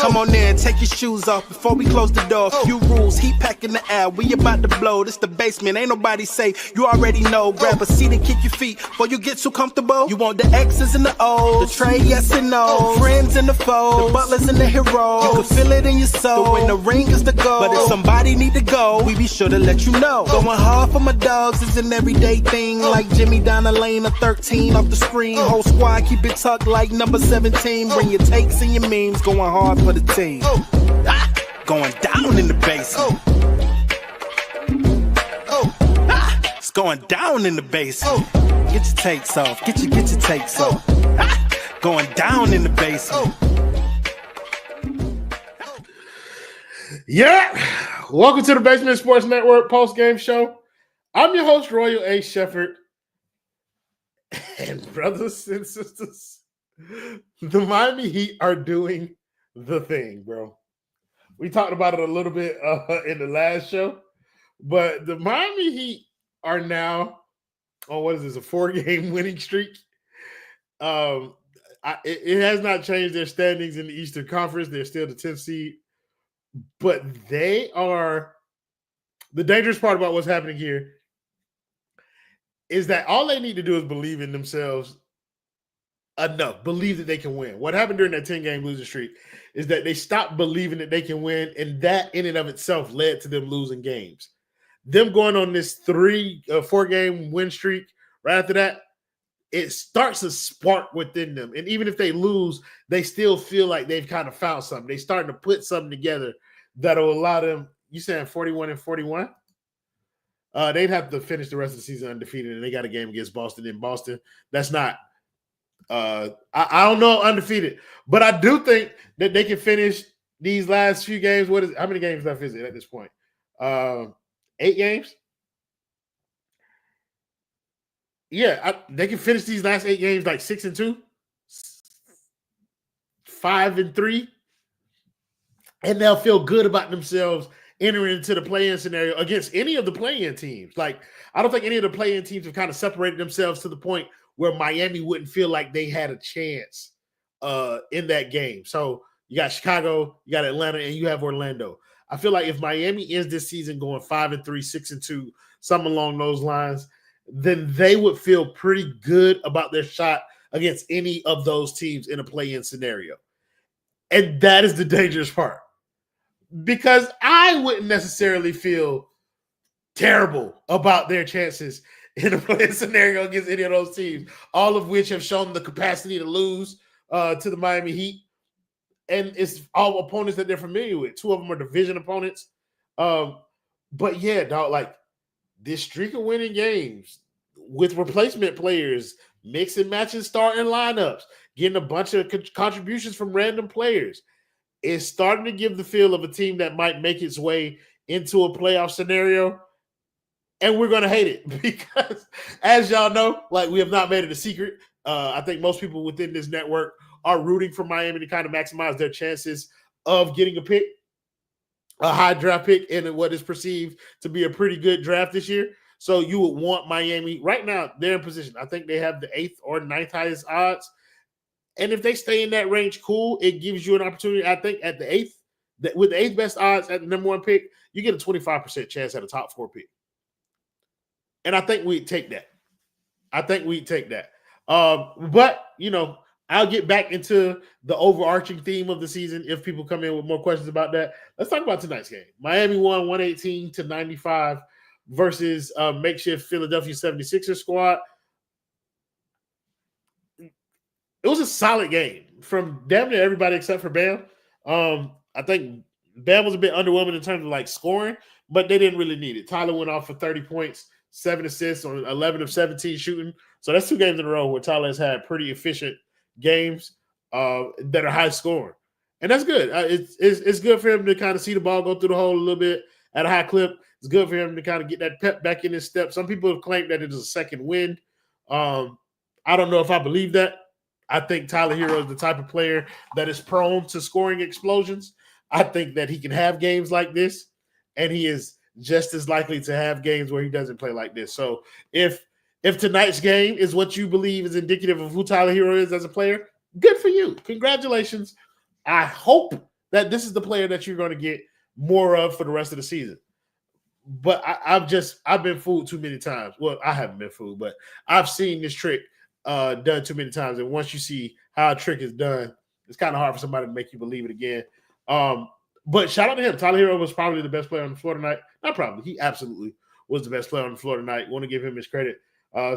Come on in, take your shoes off before we close the door. Few rules, heat packing the air, we about to blow. This the basement, ain't nobody safe, you already know. Grab a seat and kick your feet before you get too comfortable. You want the X's and the O's, the tray, yes and no, friends and the foes, the butlers and the heroes. You can feel it in your soul, but when the ring is the goal. But if somebody need to go, we be sure to let you know. Going hard for my dogs is an everyday thing, like Jimmy down the lane of 13 off the screen. Whole squad keep it tucked like number 17. Bring your takes and your memes, going hard for the team. Going down in the basement. It's going down in the basement. Get your takes off, get your takes off. Going down in the basement. Yeah, welcome to the Basement Sports Network post-game show. I'm your host, Royal A. Shefford. And brothers and sisters, the Miami Heat are doing the thing, bro. We talked about it a little bit in the last show, but the Miami Heat are now on, what is this, a 4-game winning streak? It has not changed their standings in the Eastern Conference. They're still the 10th seed. But they are – the dangerous part about what's happening here is that all they need to do is believe in themselves enough, believe that they can win. What happened during that 10-game losing streak is that they stopped believing that they can win, and that in and of itself led to them losing games. Them going on this 4-game win streak, right after that, it starts a spark within them. And even if they lose, they still feel like they've kind of found something. They're starting to put something together that'll allow them, you saying 41-41? They'd have to finish the rest of the season undefeated, and they got a game against Boston in Boston. That's not I don't know undefeated, but I do think that they can finish these last few games. How many games left is it at this point? 8 games? Yeah, they can finish these last 8 games like 6-2, 5-3, and they'll feel good about themselves entering into the play-in scenario against any of the play-in teams. Like, I don't think any of the play-in teams have kind of separated themselves to the point where Miami wouldn't feel like they had a chance in that game. So you got Chicago, you got Atlanta, and you have Orlando. I feel like if Miami ends this season going 5-3, 6-2, something along those lines, then they would feel pretty good about their shot against any of those teams in a play-in scenario. And that is the dangerous part. Because I wouldn't necessarily feel terrible about their chances in a play-in scenario against any of those teams, all of which have shown the capacity to lose to the Miami Heat. And it's all opponents that they're familiar with. 2 of them are division opponents. But yeah, dog, like this streak of winning games with replacement players, mix and matching starting lineups, getting a bunch of contributions from random players, is starting to give the feel of a team that might make its way into a playoff scenario. And we're going to hate it because, as y'all know, like we have not made it a secret. I think most people within this network are rooting for Miami to kind of maximize their chances of getting a high draft pick in what is perceived to be a pretty good draft this year. So you would want Miami. Right now, they're in position. I think they have the 8th or 9th highest odds. And if they stay in that range, cool. It gives you an opportunity, I think, at the 8th, with the 8th best odds at the number 1 pick, you get a 25% chance at a top 4 pick. And I think we'd take that. But, you know, I'll get back into the overarching theme of the season if people come in with more questions about that. Let's talk about tonight's game. Miami won 118-95 versus makeshift Philadelphia 76ers squad. It was a solid game from damn near everybody except for Bam. I think Bam was a bit underwhelming in terms of like scoring, but they didn't really need it. Tyler went off for 30 points, 7 assists on 11 of 17 shooting. So that's 2 games in a row where Tyler has had pretty efficient games that are high scoring. And that's good. It's good for him to kind of see the ball go through the hole a little bit at a high clip. It's good for him to kind of get that pep back in his step. Some people have claimed that it is a second wind. I don't know if I believe that. I think Tyler Herro is the type of player that is prone to scoring explosions. I think that he can have games like this, and he is just as likely to have games where he doesn't play like this. So if tonight's game is what you believe is indicative of who Tyler Herro is as a player, good for you. Congratulations. I hope that this is the player that you're going to get more of for the rest of the season. But I've been fooled too many times. Well, I haven't been fooled, but I've seen this trick done too many times. And once you see how a trick is done, it's kind of hard for somebody to make you believe it again. But shout out to him. Tyler Herro was probably the best player on the floor tonight. Not probably. He absolutely was the best player on the floor tonight. Want to give him his credit.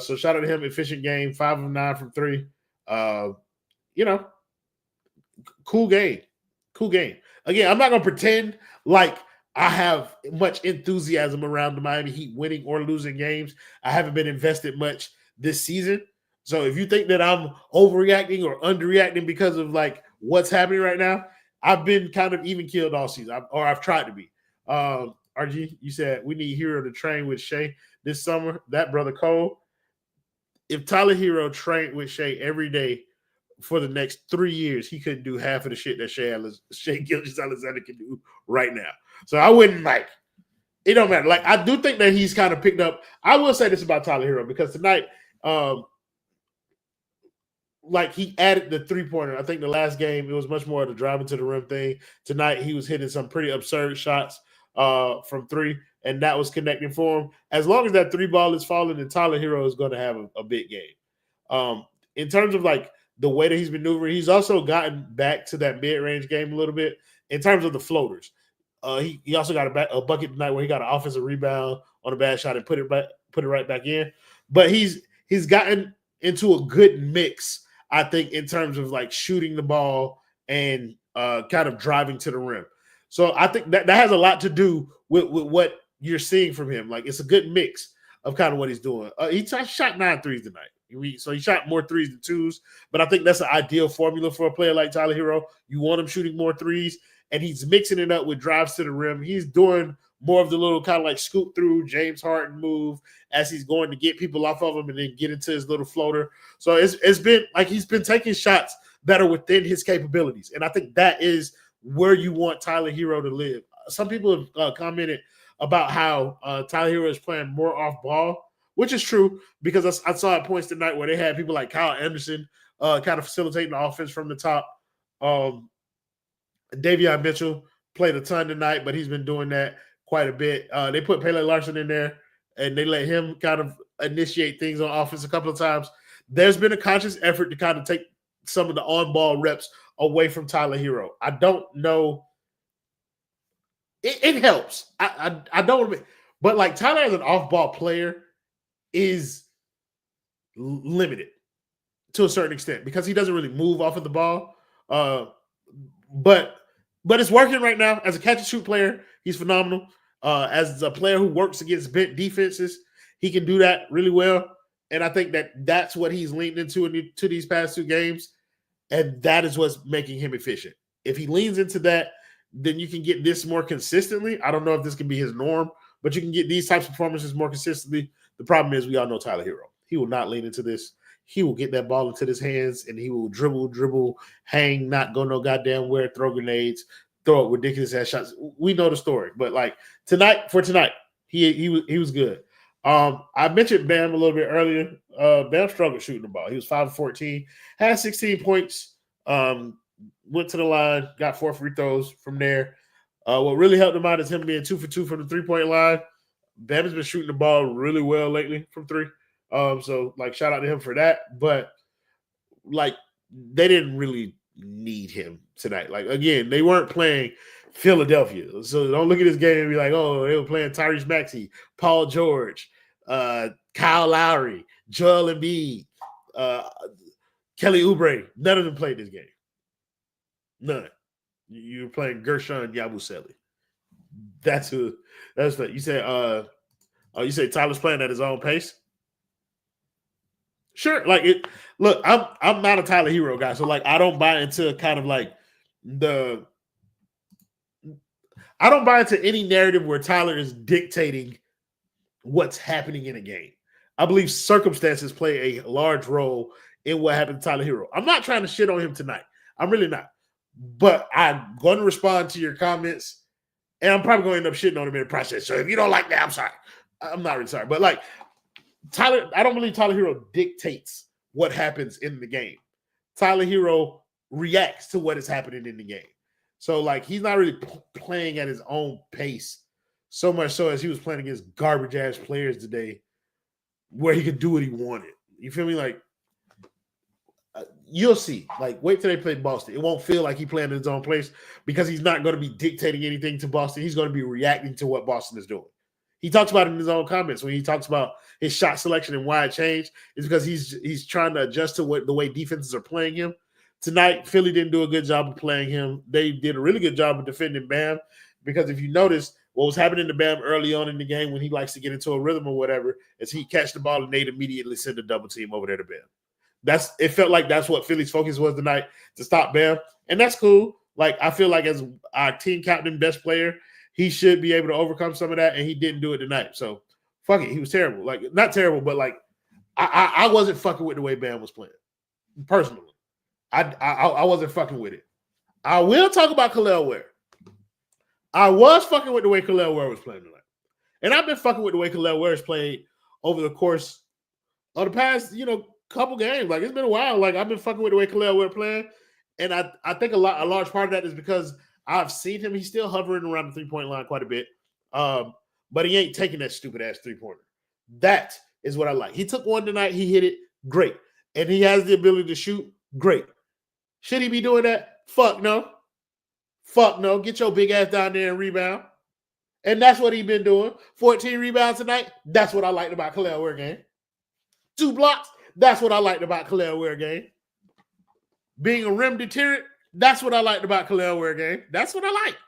So shout out to him. Efficient game. 5 of 9 from 3. Cool game. Cool game. Again, I'm not going to pretend like I have much enthusiasm around the Miami Heat winning or losing games. I haven't been invested much this season. So if you think that I'm overreacting or underreacting because of like what's happening right now, I've been kind of even keeled all season, or I've tried to be. RG, you said we need Herro to train with Shea this summer. That brother Cole, if Tyler Herro trained with Shea every day for the next 3 years, he couldn't do half of the shit that Shea Gilgeous-Alexander can do right now. So I wouldn't it don't matter. Like, I do think that he's kind of picked up. I will say this about Tyler Herro because tonight, he added the 3-pointer. I think the last game, it was much more of the driving to the rim thing. Tonight, he was hitting some pretty absurd shots from 3, and that was connecting for him. As long as that 3 ball is falling, then Tyler Herro is going to have a big game. In terms of the way that he's been maneuvering, he's also gotten back to that mid-range game a little bit in terms of the floaters. He also got a bucket tonight where he got an offensive rebound on a bad shot and put it right back in. But he's gotten into a good mix, I think, in terms of shooting the ball and kind of driving to the rim. So I think that has a lot to do with what you're seeing from him. It's a good mix of kind of what he's doing. He shot 9 threes tonight. So he shot more 3s than 2s, but I think that's an ideal formula for a player like Tyler Herro. You want him shooting more 3s, and he's mixing it up with drives to the rim. He's doing more of the little kind of scoop through James Harden move as he's going to get people off of him and then get into his little floater. So it's been he's been taking shots that are within his capabilities, and I think that is where you want Tyler Herro to live. Some people have commented about how Tyler Herro is playing more off ball, which is true because I saw at points tonight where they had people like Kyle Anderson kind of facilitating the offense from the top. Davion Mitchell played a ton tonight, but he's been doing that quite a bit. They put Pele Larson in there, and they let him kind of initiate things on offense a couple of times. There's been a conscious effort to kind of take some of the on-ball reps away from Tyler Herro. I don't know. It helps. I don't, but Tyler as an off-ball player is limited to a certain extent because he doesn't really move off of the ball. But it's working right now. As a catch-and-shoot player, he's phenomenal. As a player who works against bent defenses, he can do that really well. And I think that's what he's leaned into these past 2 games, and that is what's making him efficient. If he leans into that, then you can get this more consistently. I don't know if this can be his norm, but you can get these types of performances more consistently. The problem is we all know Tyler Herro. He will not lean into this. He will get that ball into his hands, and he will dribble, hang, not go no goddamn where, throw grenades, throw up ridiculous ass shots. We know the story, but tonight, he was good. I mentioned Bam a little bit earlier. Bam struggled shooting the ball. He was 5 of 14, had 16 points. Went to the line, got 4 free throws from there. What really helped him out is him being 2 for 2 from the 3-point line. Bam has been shooting the ball really well lately from 3. So shout out to him for that. But they didn't really need him tonight. Again, they weren't playing Philadelphia. So don't look at this game and be like, oh, they were playing Tyrese Maxey, Paul George, Kyle Lowry, Joel Embiid, Kelly Oubre. None of them played this game. None. You're playing Gershon Yabusele. That's what you say. You say Tyler's playing at his own pace. Sure, look, I'm not a Tyler Herro guy, so I don't buy into kind of I don't buy into any narrative where Tyler is dictating what's happening in a game. I believe circumstances play a large role in what happened to Tyler Herro. I'm not trying to shit on him tonight. I'm really not. But I'm going to respond to your comments, and I'm probably going to end up shitting on him in the process. So if you don't like that, I'm sorry. I'm not really sorry. But Tyler, I don't believe Tyler Herro dictates what happens in the game. Tyler Herro reacts to what is happening in the game. So, like, he's not really playing at his own pace, so much so as he was playing against garbage-ass players today where he could do what he wanted. You feel me? Like, you'll see. Like, wait till they play Boston. It won't feel like he's playing in his own place because he's not going to be dictating anything to Boston. He's going to be reacting to what Boston is doing. He talks about it in his own comments when he talks about his shot selection and why it changed. It's because he's trying to adjust to the way defenses are playing him. Tonight, Philly didn't do a good job of playing him. They did a really good job of defending Bam because if you notice what was happening to Bam early on in the game when he likes to get into a rhythm or whatever is he catch the ball and they'd immediately send a double team over there to Bam. It felt like that's what Philly's focus was tonight, to stop Bam. And that's cool. Like, I feel like as our team captain, best player, he should be able to overcome some of that, and he didn't do it tonight. So, fuck it. He was terrible. Like, not terrible, but, like, I wasn't fucking with the way Bam was playing, personally. I wasn't fucking with it. I will talk about Kel'el Ware. I was fucking with the way Kel'el Ware was playing tonight. And I've been fucking with the way Kel'el Ware has played over the course of the past, couple games. Like, it's been a while. Like, I've been fucking with the way Kel'el Ware playing. And I think a large part of that is because I've seen him. He's still hovering around the three-point line quite a bit. But he ain't taking that stupid-ass three-pointer. That is what I like. He took one tonight. He hit it. Great. And he has the ability to shoot. Great. Should he be doing that? Fuck no. Fuck no. Get your big ass down there and rebound. And that's what he's been doing. 14 rebounds tonight. That's what I liked about Kel'el Ware game. 2 blocks. That's what I liked about Kel'el Ware game. Being a rim deterrent. That's what I liked about Kel'el Ware game. That's what I like.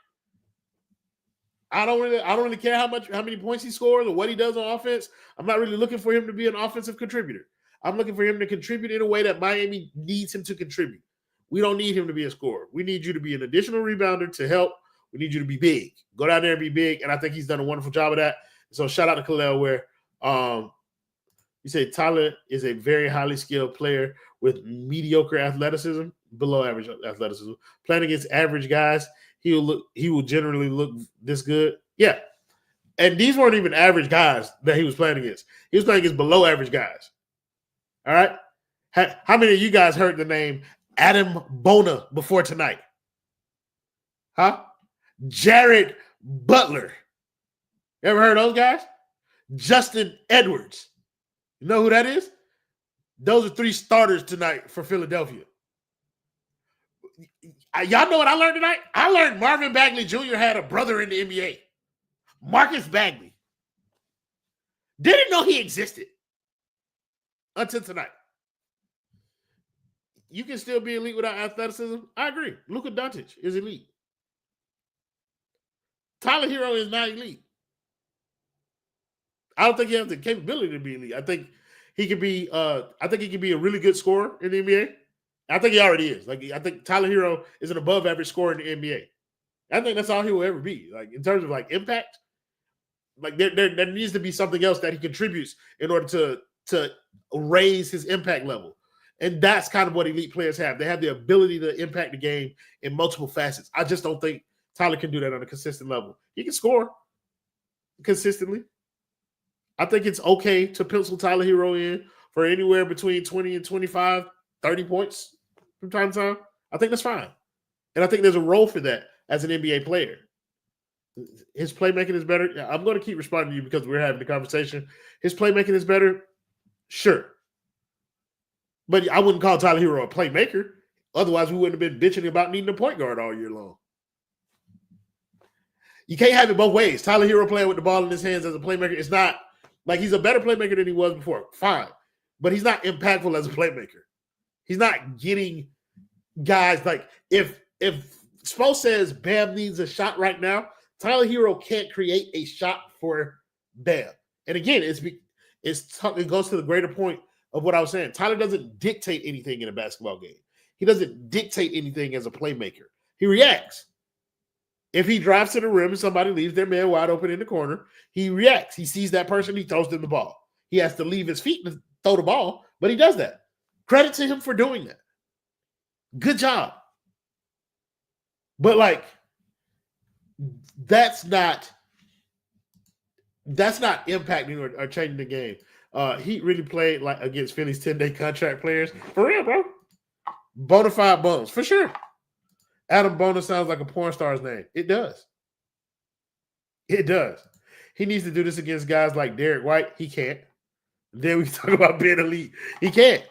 I don't really care how many points he scores or what he does on offense. I'm not really looking for him to be an offensive contributor. I'm looking for him to contribute in a way that Miami needs him to contribute. We don't need him to be a scorer. We need you to be an additional rebounder to help. We need you to be big. Go down there and be big. And I think he's done a wonderful job of that. So shout out to Kel'el Ware. You say Tyler is a very highly skilled player with mediocre athleticism, below average athleticism. Playing against average guys, he will generally look this good. Yeah. And these weren't even average guys that he was playing against. He was playing against below average guys. All right. How many of you guys heard the name Adam Bona before tonight? Huh? Jared Butler. You ever heard of those guys? Justin Edwards. You know who that is? Those are 3 starters tonight for Philadelphia. Y'all know what I learned tonight? I learned Marvin Bagley Jr. had a brother in the NBA. Marcus Bagley. Didn't know he existed until tonight. You can still be elite without athleticism. I agree. Luka Doncic is elite. Tyler Herro is not elite. I don't think he has the capability to be elite. I think he could be. I think he can be a really good scorer in the NBA. I think he already is. Like, I think Tyler Herro is an above-average scorer in the NBA. I think that's all he will ever be. Like, in terms of like impact, like there needs to be something else that he contributes in order to raise his impact level. And that's kind of what elite players have. They have the ability to impact the game in multiple facets. I just don't think Tyler can do that on a consistent level. He can score consistently. I think it's okay to pencil Tyler Herro in for anywhere between 20 and 25, 30 points from time to time. I think that's fine. And I think there's a role for that as an NBA player. His playmaking is better. I'm going to keep responding to you because we're having the conversation. His playmaking is better. Sure. But I wouldn't call Tyler Herro a playmaker. Otherwise, we wouldn't have been bitching about needing a point guard all year long. You can't have it both ways. Tyler Herro playing with the ball in his hands as a playmaker. It's not like he's a better playmaker than he was before. Fine. But he's not impactful as a playmaker. He's not getting guys like if Spo says Bam needs a shot right now, Tyler Herro can't create a shot for Bam. And again, it goes to the greater point of what I was saying. Tyler doesn't dictate anything in a basketball game. He doesn't dictate anything as a playmaker. He reacts. If he drives to the rim and somebody leaves their man wide open in the corner, he reacts. He sees that person, he throws them the ball. He has to leave his feet to throw the ball, but he does that. Credit to him for doing that. Good job. But like, that's not impacting or changing the game. He really played like against Philly's 10-day contract players. For real, bro. Bonafide bums, for sure. Adam Bona sounds like a porn star's name. It does. It does. He needs to do this against guys like Derek White. He can't. Then we talk about being elite. He can't.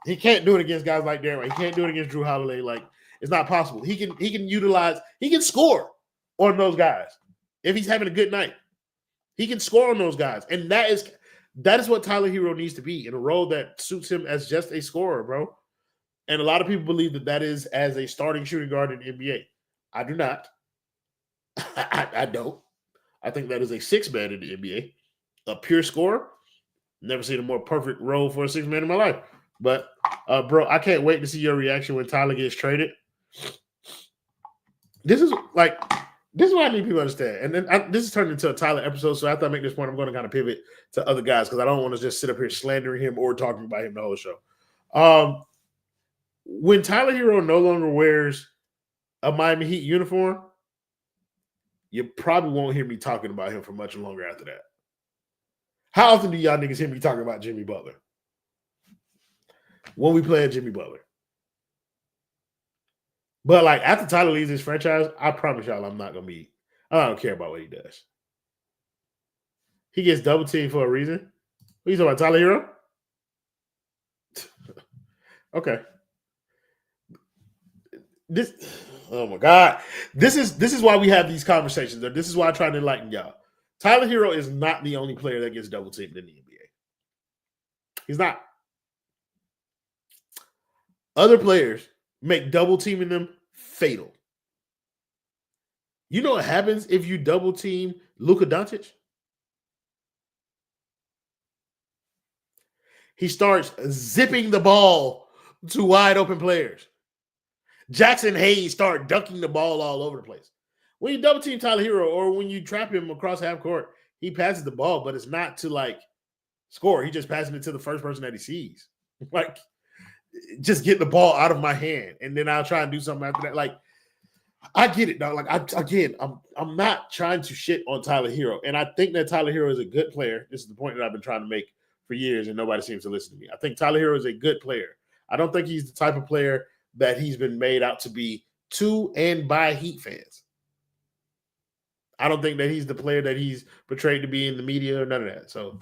He can't do it against guys like Derek White. He can't do it against Drew Holiday. Like, it's not possible. He can score on those guys if he's having a good night. He can score on those guys. And that is what Tyler Herro needs to be, in a role that suits him as just a scorer, bro. And a lot of people believe that is as a starting shooting guard in the NBA. I do not. I don't. I think that is a six-man in the NBA. A pure scorer. Never seen a more perfect role for a six-man in my life. But, bro, I can't wait to see your reaction when Tyler gets traded. This is what I need people to understand. And then this is turned into a Tyler episode, so after I make this point, I'm going to kind of pivot to other guys because I don't want to just sit up here slandering him or talking about him the whole show. When Tyler Herro no longer wears a Miami Heat uniform, you probably won't hear me talking about him for much longer after that. How often do y'all niggas hear me talking about Jimmy Butler? When we play Jimmy Butler. But like after Tyler leaves this franchise, I promise y'all I don't care about what he does. He gets double teamed for a reason. What are you talking about, Tyler Herro? Okay. Oh my God. This is why we have these conversations. This is why I try to enlighten y'all. Tyler Herro is not the only player that gets double teamed in the NBA. He's not. Other players make double teaming them fatal. You know what happens if you double team Luka Doncic? He starts zipping the ball to wide open players. Jackson Hayes start dunking the ball all over the place. When you double team Tyler Herro or when you trap him across half court, he passes the ball, but it's not to like score. He just passing it to the first person that he sees. Like, just get the ball out of my hand, and then I'll try and do something after that. Like, I get it, dog. Like, I'm not trying to shit on Tyler Herro, and I think that Tyler Herro is a good player. This is the point that I've been trying to make for years, and nobody seems to listen to me. I think Tyler Herro is a good player. I don't think he's the type of player that he's been made out to be to and by Heat fans. I don't think that he's the player that he's portrayed to be in the media or none of that. So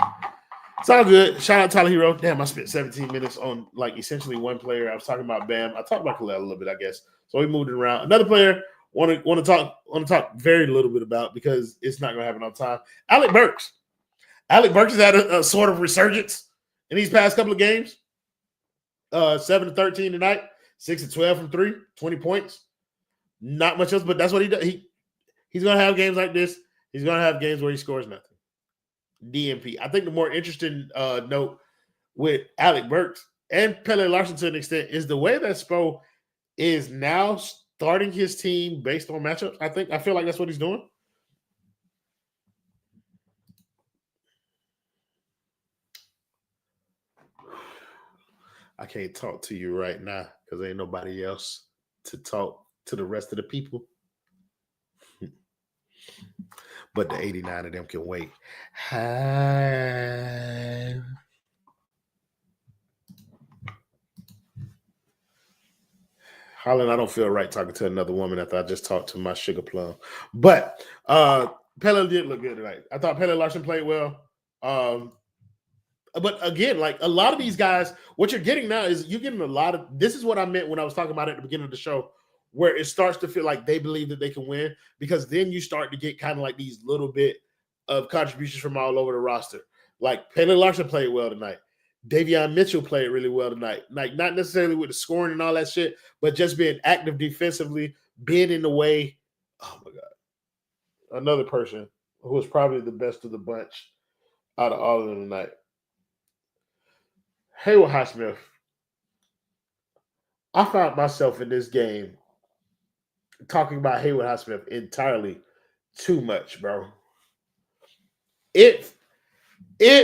it's all good. Shout out Tyler Herro. Damn, I spent 17 minutes on like essentially one player. I was talking about Bam. I talked about Khalil a little bit, I guess. So we moved it around. Another player want to talk very little bit about because it's not going to happen on time. Alec Burks. Alec Burks has had a sort of resurgence in these past couple of games. 7-13 tonight, 6-12 from 3, 20 points. Not much else, but that's what he does. He's going to have games like this. He's going to have games where he scores nothing. DMP. I think the more interesting note with Alec Burks and Pele Larson to an extent is the way that Spo is now starting his team based on matchups. I feel like that's what he's doing. I can't talk to you right now because ain't nobody else to talk to the rest of the people. But the 89 of them can wait. Holland, I don't feel right talking to another woman after I just talked to my sugar plum. But Pele did look good tonight. I thought Pele Larson played well. But again, like a lot of these guys, what you're getting now is you're getting a lot of – this is what I meant when I was talking about it at the beginning of the show, where it starts to feel like they believe that they can win because then you start to get kind of like these little bit of contributions from all over the roster. Like Pele Larson played well tonight. Davion Mitchell played really well tonight. Like not necessarily with the scoring and all that shit, but just being active defensively, being in the way. Oh, my God. Another person who was probably the best of the bunch out of all of them tonight. Haywood Highsmith. I found myself in this game talking about Haywood Highsmith entirely too much, bro. It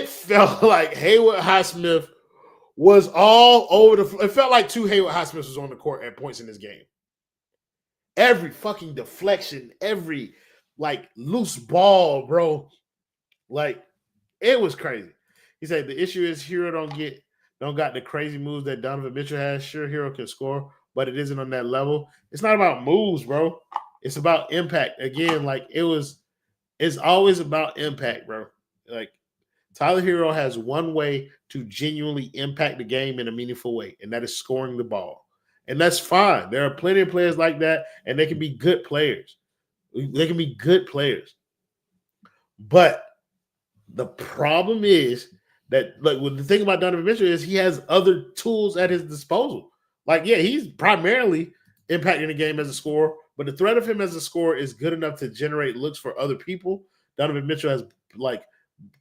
felt like Haywood Highsmith was all over the – it felt like two Haywood Highsmiths was on the court at points in this game. Every fucking deflection, every, like, loose ball, bro. Like, it was crazy. He said the issue is Herro don't got the crazy moves that Donovan Mitchell has. Sure, Herro can score, but it isn't on that level. It's not about moves, bro. It's about impact. Again, like it's always about impact, bro. Like Tyler Herro has one way to genuinely impact the game in a meaningful way, and that is scoring the ball. And that's fine. There are plenty of players like that, and they can be good players. They can be good players. But the problem is that, like, the thing about Donovan Mitchell is he has other tools at his disposal. Like, yeah, he's primarily impacting the game as a scorer, but the threat of him as a scorer is good enough to generate looks for other people. Donovan Mitchell has, like,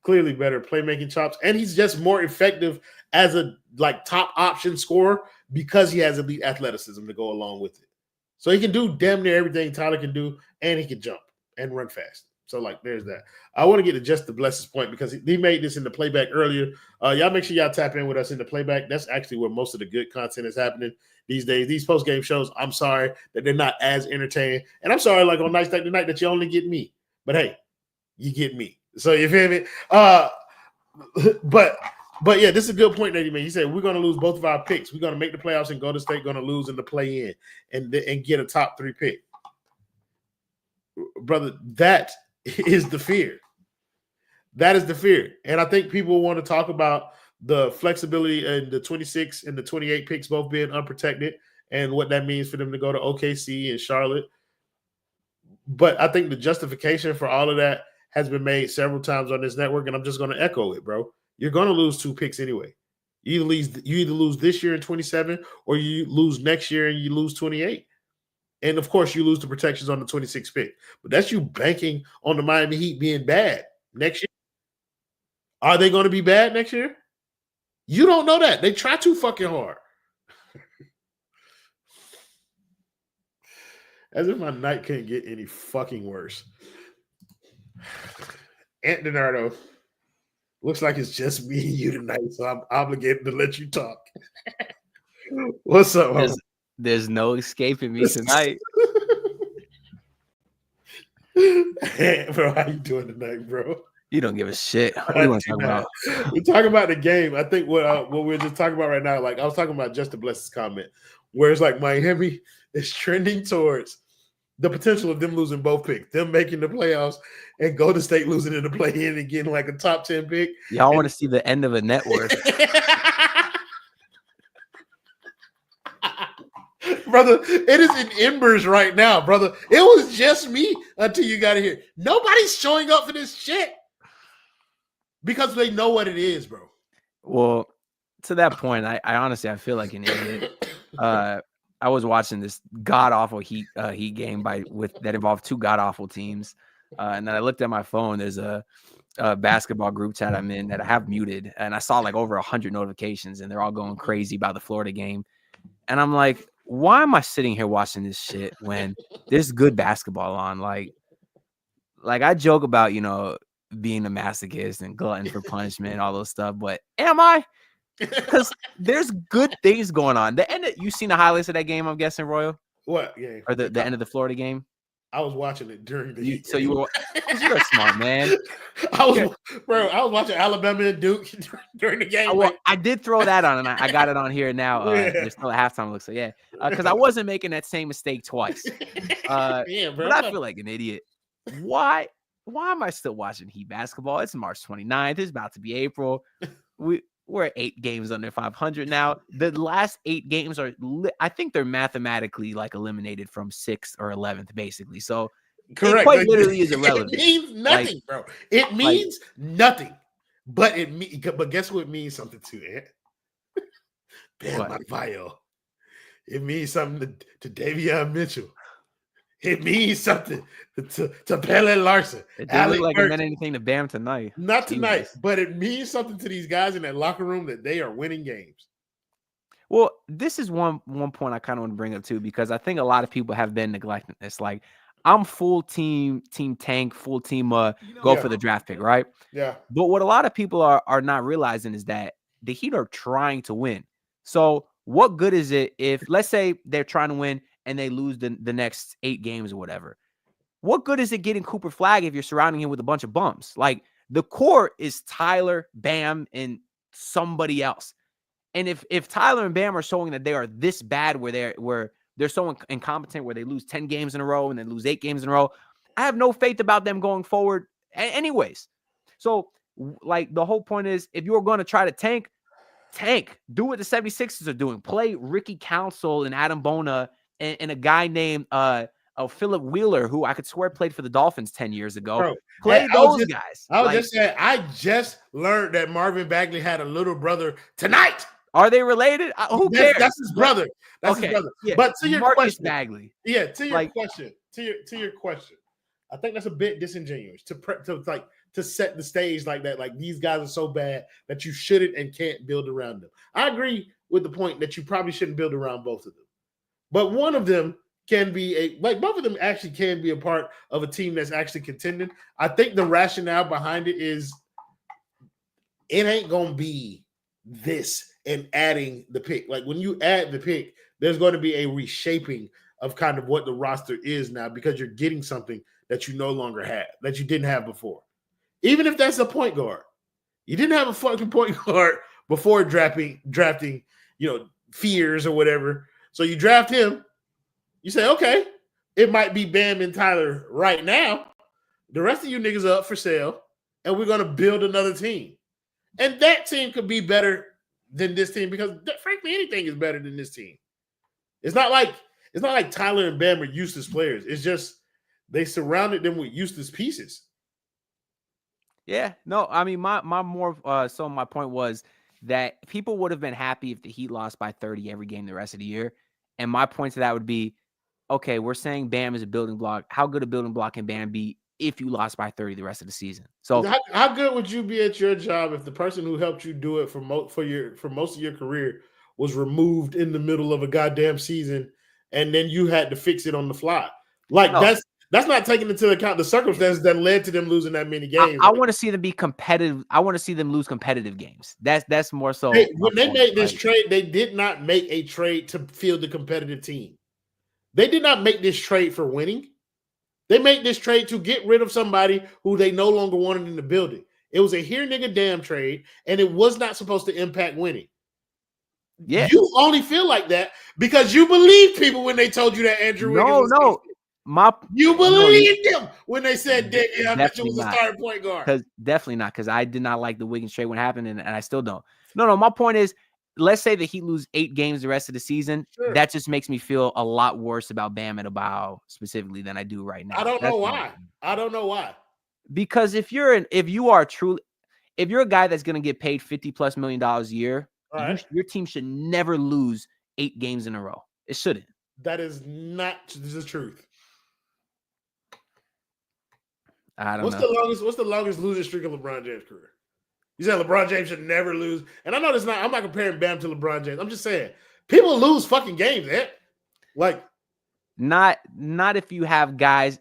clearly better playmaking chops, and he's just more effective as a, like, top option scorer because he has elite athleticism to go along with it. So he can do damn near everything Tyler can do, and he can jump and run fast. So, like, there's that. I want to get to Just the Bless's point because he made this in the playback earlier. Y'all make sure y'all tap in with us in the playback. That's actually where most of the good content is happening these days. These post-game shows, I'm sorry that they're not as entertaining. And I'm sorry, like, on nights like tonight that you only get me. But, hey, you get me. So, you feel me? But yeah, this is a good point that he made. He said, we're going to lose both of our picks. We're going to make the playoffs and Golden State going to lose in the play-in and get a top 3 pick. Brother, that is the fear. That is the fear. And I think people want to talk about the flexibility and the 26 and the 28 picks both being unprotected and what that means for them to go to OKC and Charlotte. But I think the justification for all of that has been made several times on this network, and I'm just going to echo it, bro. You're going to lose 2 picks anyway. You either lose this year in 27 or you lose next year and you lose 28. And, of course, you lose the protections on the 26th pick. But that's you banking on the Miami Heat being bad next year. Are they going to be bad next year? You don't know that. They try too fucking hard. As if my night can't get any fucking worse. Ant Donardo, looks like it's just me and you tonight, so I'm obligated to let you talk. What's up, There's no escaping me tonight. Bro, how you doing tonight, bro? You don't give a shit. What do you want to talk about? We're talking about the game. I think what we're just talking about right now, like I was talking about Just the Bless's comment, where it's like Miami is trending towards the potential of them losing both picks, them making the playoffs, and Golden State losing in the play-in and getting like a top 10 pick. Y'all want to see the end of a network. Brother, it is in embers right now, brother. It was just me until you got here. Nobody's showing up for this shit because they know what it is, bro. Well, to that point, I honestly, I feel like an idiot. I was watching this god-awful Heat game that involved 2 god-awful teams. And then I looked at my phone. There's a basketball group chat I'm in that I have muted. And I saw like over 100 notifications, and they're all going crazy about the Florida game. And I'm like, why am I sitting here watching this shit when there's good basketball on? Like I joke about, being a masochist and glutton for punishment and all those stuff, but am I? Because there's good things going on. You seen the highlights of that game, I'm guessing, Royal? What game? Or the end of the Florida game? I was watching it during the Heat. So you're a smart man. I was watching Alabama and Duke during the game. I did throw that on, and I got it on here now. There's still a halftime look, so yeah. Because I wasn't making that same mistake twice. Yeah, bro. But I feel like an idiot. Why am I still watching Heat basketball? It's March 29th. It's about to be April. We're 8 games under 500 now. The last 8 games I think they're mathematically like eliminated from 6th or 11th, basically. So correct. It quite literally is irrelevant. It means nothing, bro. It means nothing. But guess what it means something to it? Bam Adebayo. It means something to Davion Mitchell. It means something to Pele Larson. It didn't look like it meant anything to Bam tonight. Not tonight, but it means something to these guys in that locker room that they are winning games. Well, this is one point I kind of want to bring up too, because I think a lot of people have been neglecting this. Like, I'm full team tank, full team go for the draft pick, right? Yeah. But what a lot of people are not realizing is that the Heat are trying to win. So what good is it if, let's say, they're trying to win and they lose the next 8 games or whatever? What good is it getting Cooper Flagg if you're surrounding him with a bunch of bums? Like, the core is Tyler, Bam, and somebody else. And if Tyler and Bam are showing that they are this bad, where they're so incompetent, where they lose 10 games in a row and then lose 8 games in a row, I have no faith about them going forward anyways. So, like, the whole point is, if you're going to try to tank. Do what the 76ers are doing. Play Ricky Council and Adam Bona and a guy named Philip Wheeler, who I could swear played for the Dolphins 10 years ago. Bro, Play those guys. I was just saying, I just learned that Marvin Bagley had a little brother tonight. Are they related? Who cares? That's his brother. That's his brother. Yeah. But to your Marcus question, Bagley. Yeah, to your question. To your question. I think that's a bit disingenuous to set the stage like that. Like, these guys are so bad that you shouldn't and can't build around them. I agree with the point that you probably shouldn't build around both of them. But one of them can be both of them actually can be a part of a team that's actually contending. I think the rationale behind it is it ain't going to be this and adding the pick. Like, when you add the pick, there's going to be a reshaping of kind of what the roster is now, because you're getting something that you no longer have, that you didn't have before. Even if that's a point guard. You didn't have a fucking point guard before drafting, Fears or whatever. So you draft him. You say, okay, it might be Bam and Tyler right now. The rest of you niggas are up for sale, and we're going to build another team. And that team could be better than this team, because frankly, anything is better than this team. It's not like Tyler and Bam are useless players. It's just they surrounded them with useless pieces. Yeah, no, I mean, my point was that people would have been happy if the Heat lost by 30 every game the rest of the year. And my point to that would be, okay, we're saying Bam is a building block. How good a building block can Bam be if you lost by 30 the rest of the season? So how good would you be at your job if the person who helped you do it for most of your career was removed in the middle of a goddamn season, and then you had to fix it on the fly? Like, no. That's not taking into account the circumstances that led to them losing that many games. I want to see them be competitive. I want to see them lose competitive games. That's more so. When they made this trade, they did not make a trade to field the competitive team. They did not make this trade for winning. They made this trade to get rid of somebody who they no longer wanted in the building. It was a here nigga damn trade, and it was not supposed to impact winning. Yeah, you only feel like that because you believed people when they told you that Andrew Wiggins was you believed them when they said Davion Mitchell was a starting point guard. Because definitely not, because I did not like the Wiggins trade when it happened, and I still don't. No, my point is, let's say the Heat lose 8 games the rest of the season. Sure. That just makes me feel a lot worse about Bam and Adebayo specifically than I do right now. I don't know why. Because if you're a guy that's going to get paid $50+ million a year, right, your team should never lose 8 games in a row. It shouldn't. That is not the truth. I don't know. What's the longest losing streak of LeBron James' career? You said LeBron James should never lose. And I know I'm not comparing Bam to LeBron James. I'm just saying people lose fucking games, man. Like, not if you have guys.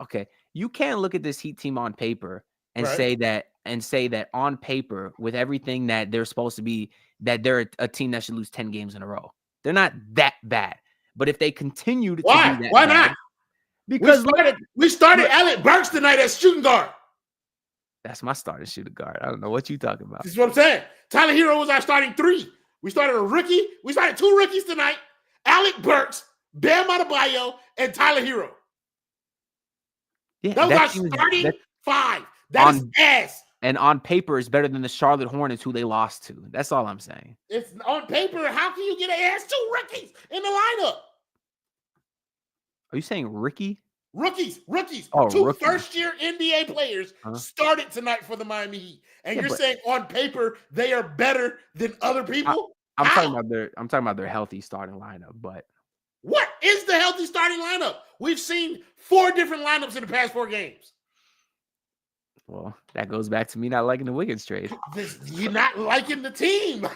Okay, you can't look at this Heat team on paper and say that on paper, with everything that they're supposed to be, that they're a team that should lose 10 games in a row. They're not that bad. But if they continue to do that, why not? Because we started Alec Burks tonight as shooting guard. That's my starting shooting guard. I don't know what you talking about. This is what I'm saying. Tyler Herro was our starting 3. We started a rookie. We started 2 rookies tonight. Alec Burks, Bam Adebayo, and Tyler Herro. Yeah, that was our starting 5. That is ass. And on paper, it's better than the Charlotte Hornets, who they lost to. That's all I'm saying. It's on paper. How can you get an ass 2 rookies in the lineup? Are you saying Ricky? Rookies. Oh, 2 rookie. first-year NBA players started tonight for the Miami Heat, and you're saying on paper they are better than other people? I'm talking about their healthy starting lineup. But what is the healthy starting lineup? We've seen 4 different lineups in the past 4 games. Well, that goes back to me not liking the Wiggins trade. You're not liking the team.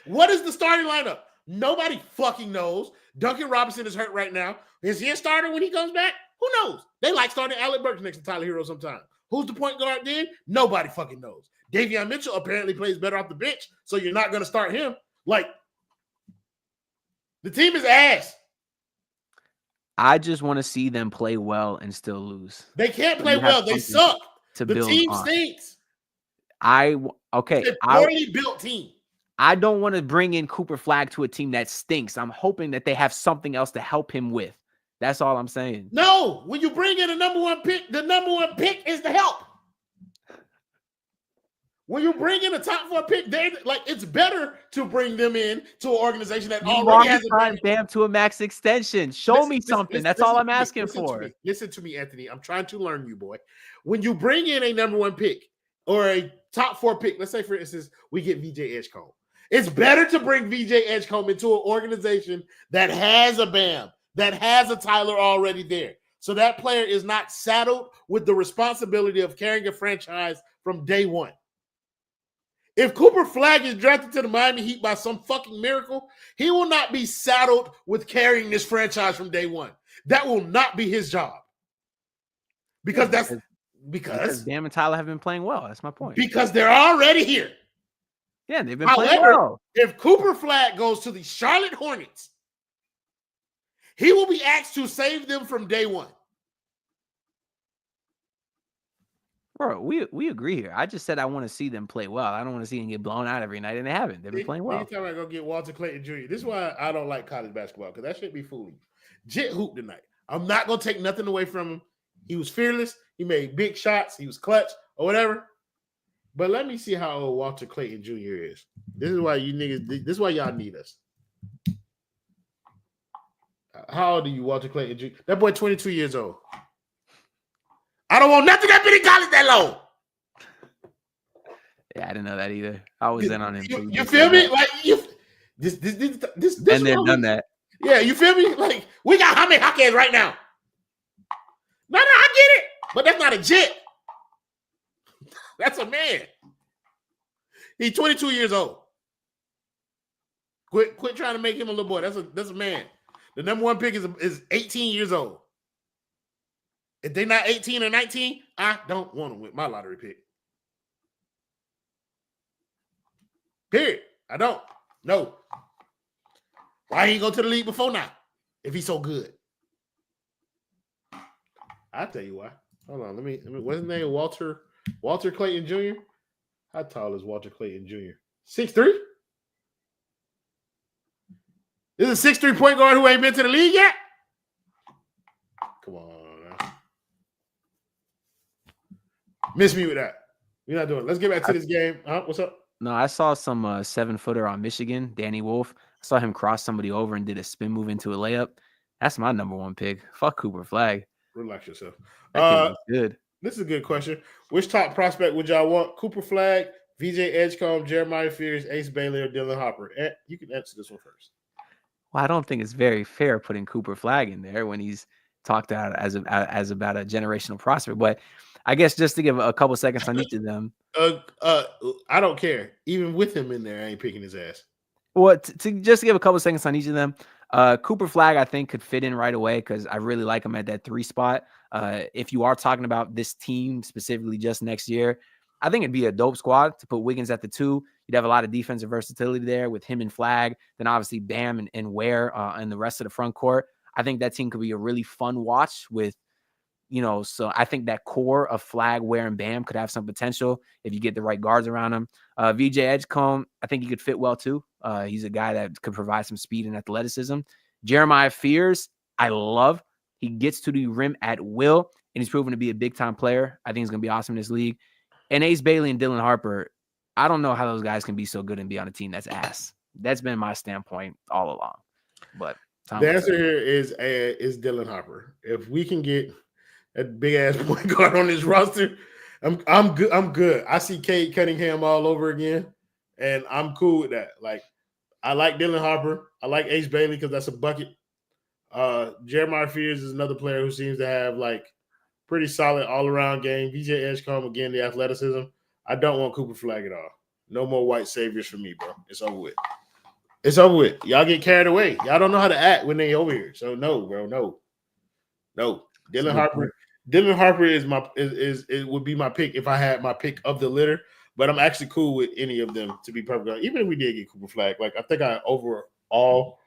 What is the starting lineup? Nobody fucking knows. Duncan Robinson is hurt right now. Is he a starter when he comes back? Who knows? They like starting Alec Burks next to Tyler Herro sometimes. Who's the point guard then? Nobody fucking knows. Davion Mitchell apparently plays better off the bench, so you're not going to start him. Like, the team is ass. I just want to see them play well and still lose. They can't play well. They suck. The team stinks. It's a poorly built team. I don't want to bring in Cooper Flag to a team that stinks. I'm hoping that they have something else to help him with. That's all I'm saying. No, when you bring in a number one pick, the number one pick is the help. When you bring in a top 4 pick, it's better to bring them in to an organization that already has a Bam to a max extension. Show me something. That's all I'm asking for. Listen to me, Anthony. I'm trying to learn you, boy. When you bring in a number 1 pick or a top 4 pick, let's say, for instance, we get VJ Edgecombe. It's better to bring VJ Edgecombe into an organization that has a Bam, that has a Tyler already there. So that player is not saddled with the responsibility of carrying a franchise from day one. If Cooper Flag is drafted to the Miami Heat by some fucking miracle, he will not be saddled with carrying this franchise from day one. That will not be his job. Because Bam and Tyler have been playing well. That's my point. Because they're already here. Yeah, they've been playing well. If Cooper Flag goes to the Charlotte Hornets, he will be asked to save them from day one. Bro, we agree here. I just said I want to see them play well. I don't want to see them get blown out every night, and they haven't. They've been playing well. Anytime I go get Walter Clayton Jr., this is why I don't like college basketball, because that shit be fooling. Jit hoop tonight. I'm not going to take nothing away from him. He was fearless. He made big shots. He was clutch or whatever. But let me see how old Walter Clayton Jr. is. This is why you niggas, this is why y'all need us. How old are you, Walter Clayton Jr.? That boy 22 years old. I don't want nothing that been in college that long. Yeah, I didn't know that either. I was in on him. You feel me? Like this. And they've done that. Yeah, you feel me? Like we got Jaime Jaquez right now. No, I get it, but that's not a Jet. That's a man. He's 22 years old. Quit trying to make him a little boy. That's a man. The number 1 pick is 18 years old. If they're not 18 or 19, I don't want them with my lottery pick. Period. I don't. No. Why he go to the league before now if he's so good? I'll tell you why. Hold on. Let me what's his name? Walter Clayton Jr. How tall is Walter Clayton Jr.? 6'3"? This is a 6'3" point guard who ain't been to the league yet? Come on. Miss me with that. We're not doing it. Let's get back to this game. What's up? No, I saw some 7-footer on Michigan, Danny Wolf. I saw him cross somebody over and did a spin move into a layup. That's my number 1 pick. Fuck Cooper Flag. Relax yourself. Good. This is a good question. Which top prospect would y'all want? Cooper Flag, VJ Edgecombe, Jeremiah Fears, Ace Bailey, or Dylan Harper? You can answer this one first. Well, I don't think it's very fair putting Cooper Flag in there when he's talked about as about a generational prospect. But I guess just to give a couple seconds on each of them. I don't care. Even with him in there, I ain't picking his ass. Well, to just give a couple seconds on each of them, Cooper Flag, I think, could fit in right away because I really like him at that 3 spot. If you are talking about this team specifically just next year, I think it'd be a dope squad to put Wiggins at the 2. You'd have a lot of defensive versatility there with him and Flag. Then obviously Bam and Ware and the rest of the front court. I think that team could be a really fun watch with, so I think that core of Flag, Ware, and Bam could have some potential if you get the right guards around him. VJ Edgecombe, I think he could fit well too. He's a guy that could provide some speed and athleticism. Jeremiah Fears, I love. He gets to the rim at will, and he's proven to be a big-time player. I think he's going to be awesome in this league. And Ace Bailey and Dylan Harper, I don't know how those guys can be so good and be on a team that's ass. That's been my standpoint all along. But the answer here is Dylan Harper. If we can get that big ass point guard on this roster, I'm good. I'm good. I see Cade Cunningham all over again, and I'm cool with that. Like, I like Dylan Harper. I like Ace Bailey because that's a bucket. Jeremiah Fears is another player who seems to have like pretty solid all around game. VJ Edgecombe, again, the athleticism. I don't want Cooper Flag at all. No more white saviors for me, bro. It's over with. It's over with. Y'all get carried away. Y'all don't know how to act when they over here. So no, bro, no. Dylan Harper is would be my pick if I had my pick of the litter. But I'm actually cool with any of them, to be perfectly honest. Even if we did get Cooper Flag, like I think I overall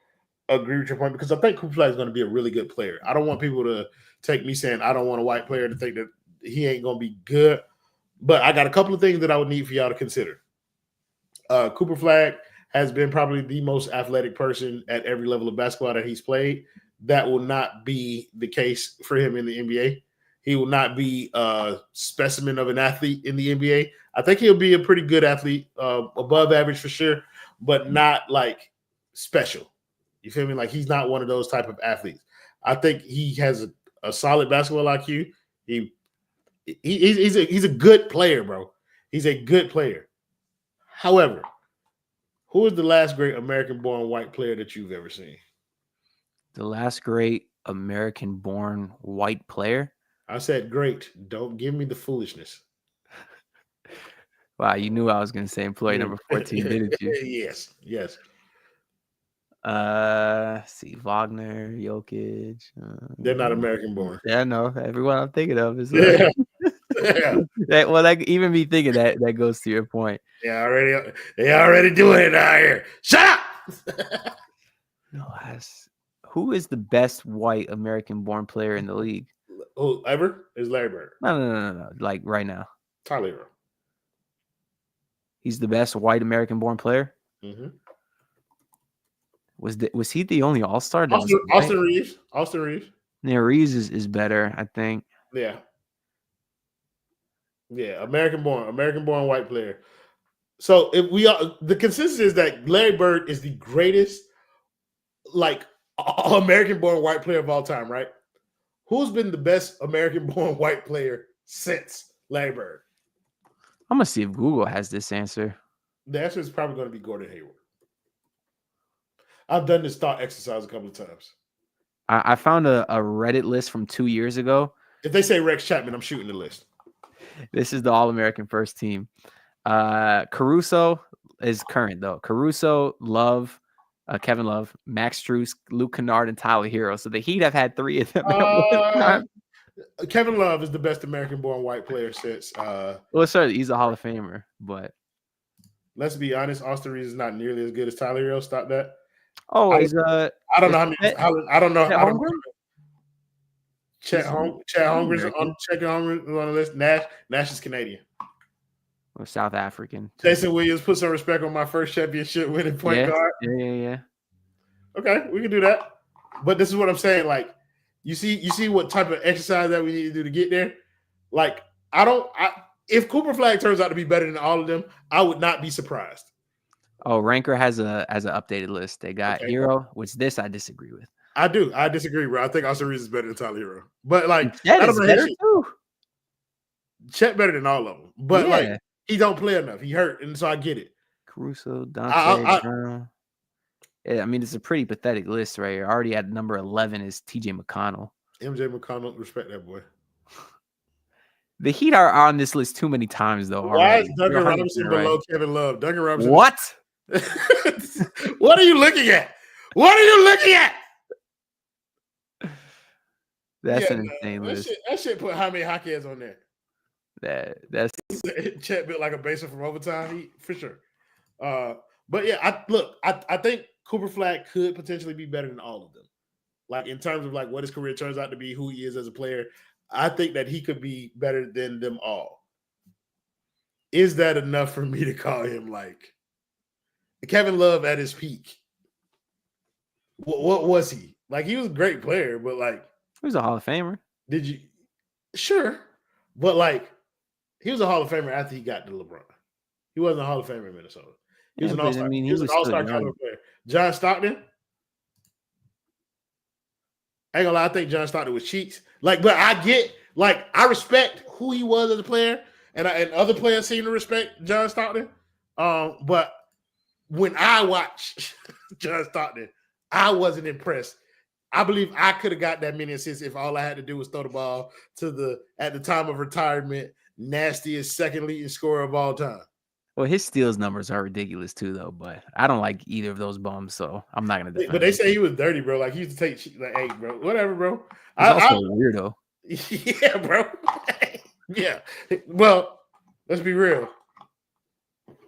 agree with your point because I think Cooper Flag is going to be a really good player. I don't want people to take me saying I don't want a white player to think that he ain't going to be good. But I got a couple of things that I would need for y'all to consider. Cooper Flag, has been probably the most athletic person at every level of basketball that he's played. That will not be the case for him in the NBA. He will not be a specimen of an athlete in the NBA. I think he'll be a pretty good athlete, above average for sure, but not like special. You feel me? Like he's not one of those type of athletes. I think he has a solid basketball IQ. He's a good player, bro. He's a good player. However, who is the last great American-born white player that you've ever seen? The last great American-born white player? I said great. Don't give me the foolishness. Wow, you knew I was going to say employee number 14, didn't you? Yes. See, Wagner, Jokic. They're not American-born. Yeah, no. Everyone I'm thinking of is Yeah. Even me thinking that goes to your point. They already doing it out here. Shut up. No, who is the best white American-born player in the league? Who ever is Larry Bird? No. Like right now, Tyler Herro. he's the best white American-born player. Mm-hmm. Was he the only All-Star? Austin Reeves. Austin Reeves. Yeah, Reeves is better, I think. Yeah. American-born white player. So if the consensus is that Larry Bird is the greatest, like American-born white player of all time, right? Who's been the best American-born white player since Larry Bird? I'm gonna see if Google has this answer. The answer is probably going to be Gordon Hayward. I've done this thought exercise a couple of times. I found a Reddit list from 2 years ago. If they say Rex Chapman, I'm shooting the list. This is the All-American first team. Caruso is current, though. Caruso, Love, Kevin Love, Max Strus, Luke Kennard, and Tyler Herro. So the Heat have had 3 of them at one time. Kevin Love is the best American-born white player since. Well, sir, he's a Hall of Famer, but let's be honest, Austin Reeves is not nearly as good as Tyler Herro. Stop that. Oh, I he's don't know how many. I don't know. Chet Holmgren's on the list. Nash is Canadian. Or South African. Jason Williams, put some respect on my first championship winning point guard. Yeah. Okay, we can do that. But this is what I'm saying. Like, you see what type of exercise that we need to do to get there. Like, if Cooper Flag turns out to be better than all of them, I would not be surprised. Oh, Ranker has an updated list. They got Herro, which this I disagree with. I do. I disagree, bro. I think Austin Reeves is better than Tyler Herro. But like, Chet is better too. Chet better than all of them. But like, he don't play enough. He hurt, and so I get it. Caruso, Dante, I mean, it's a pretty pathetic list right here. Already at number 11 is TJ McConnell. MJ McConnell, respect that boy. The Heat are on this list too many times, though. Why is Duncan Robinson below Kevin Love? Duncan Robinson. What? What are you looking at? What are you looking at? That's an insane list. That shit put Jaime Jaquez on there. That's Chet built like a baser from overtime, for sure. But yeah, I think Cooper Flag could potentially be better than all of them. Like in terms of like what his career turns out to be, who he is as a player, I think that he could be better than them all. Is that enough for me to call him like Kevin Love at his peak? What was he? Like he was a great player, but like he was a Hall of Famer. Did you? Sure, but like he was a Hall of Famer after he got to LeBron. He wasn't a Hall of Famer in Minnesota. He was an all-star. I mean, he was an all-star caliber player. John Stockton. I ain't gonna lie, I think John Stockton was cheeks. Like, but I respect who he was as a player, and other players seem to respect John Stockton. But when I watched John Stockton, I wasn't impressed. I believe I could have got that many assists if all I had to do was throw the ball to at the time of retirement, nastiest second leading scorer of all time. Well, his steals numbers are ridiculous too, though. But I don't like either of those bums, so I'm not gonna defend. But they say he was dirty, bro. Like he used to take like, hey, bro, whatever, bro. He's also a weirdo. Yeah, bro. Yeah. Well, let's be real.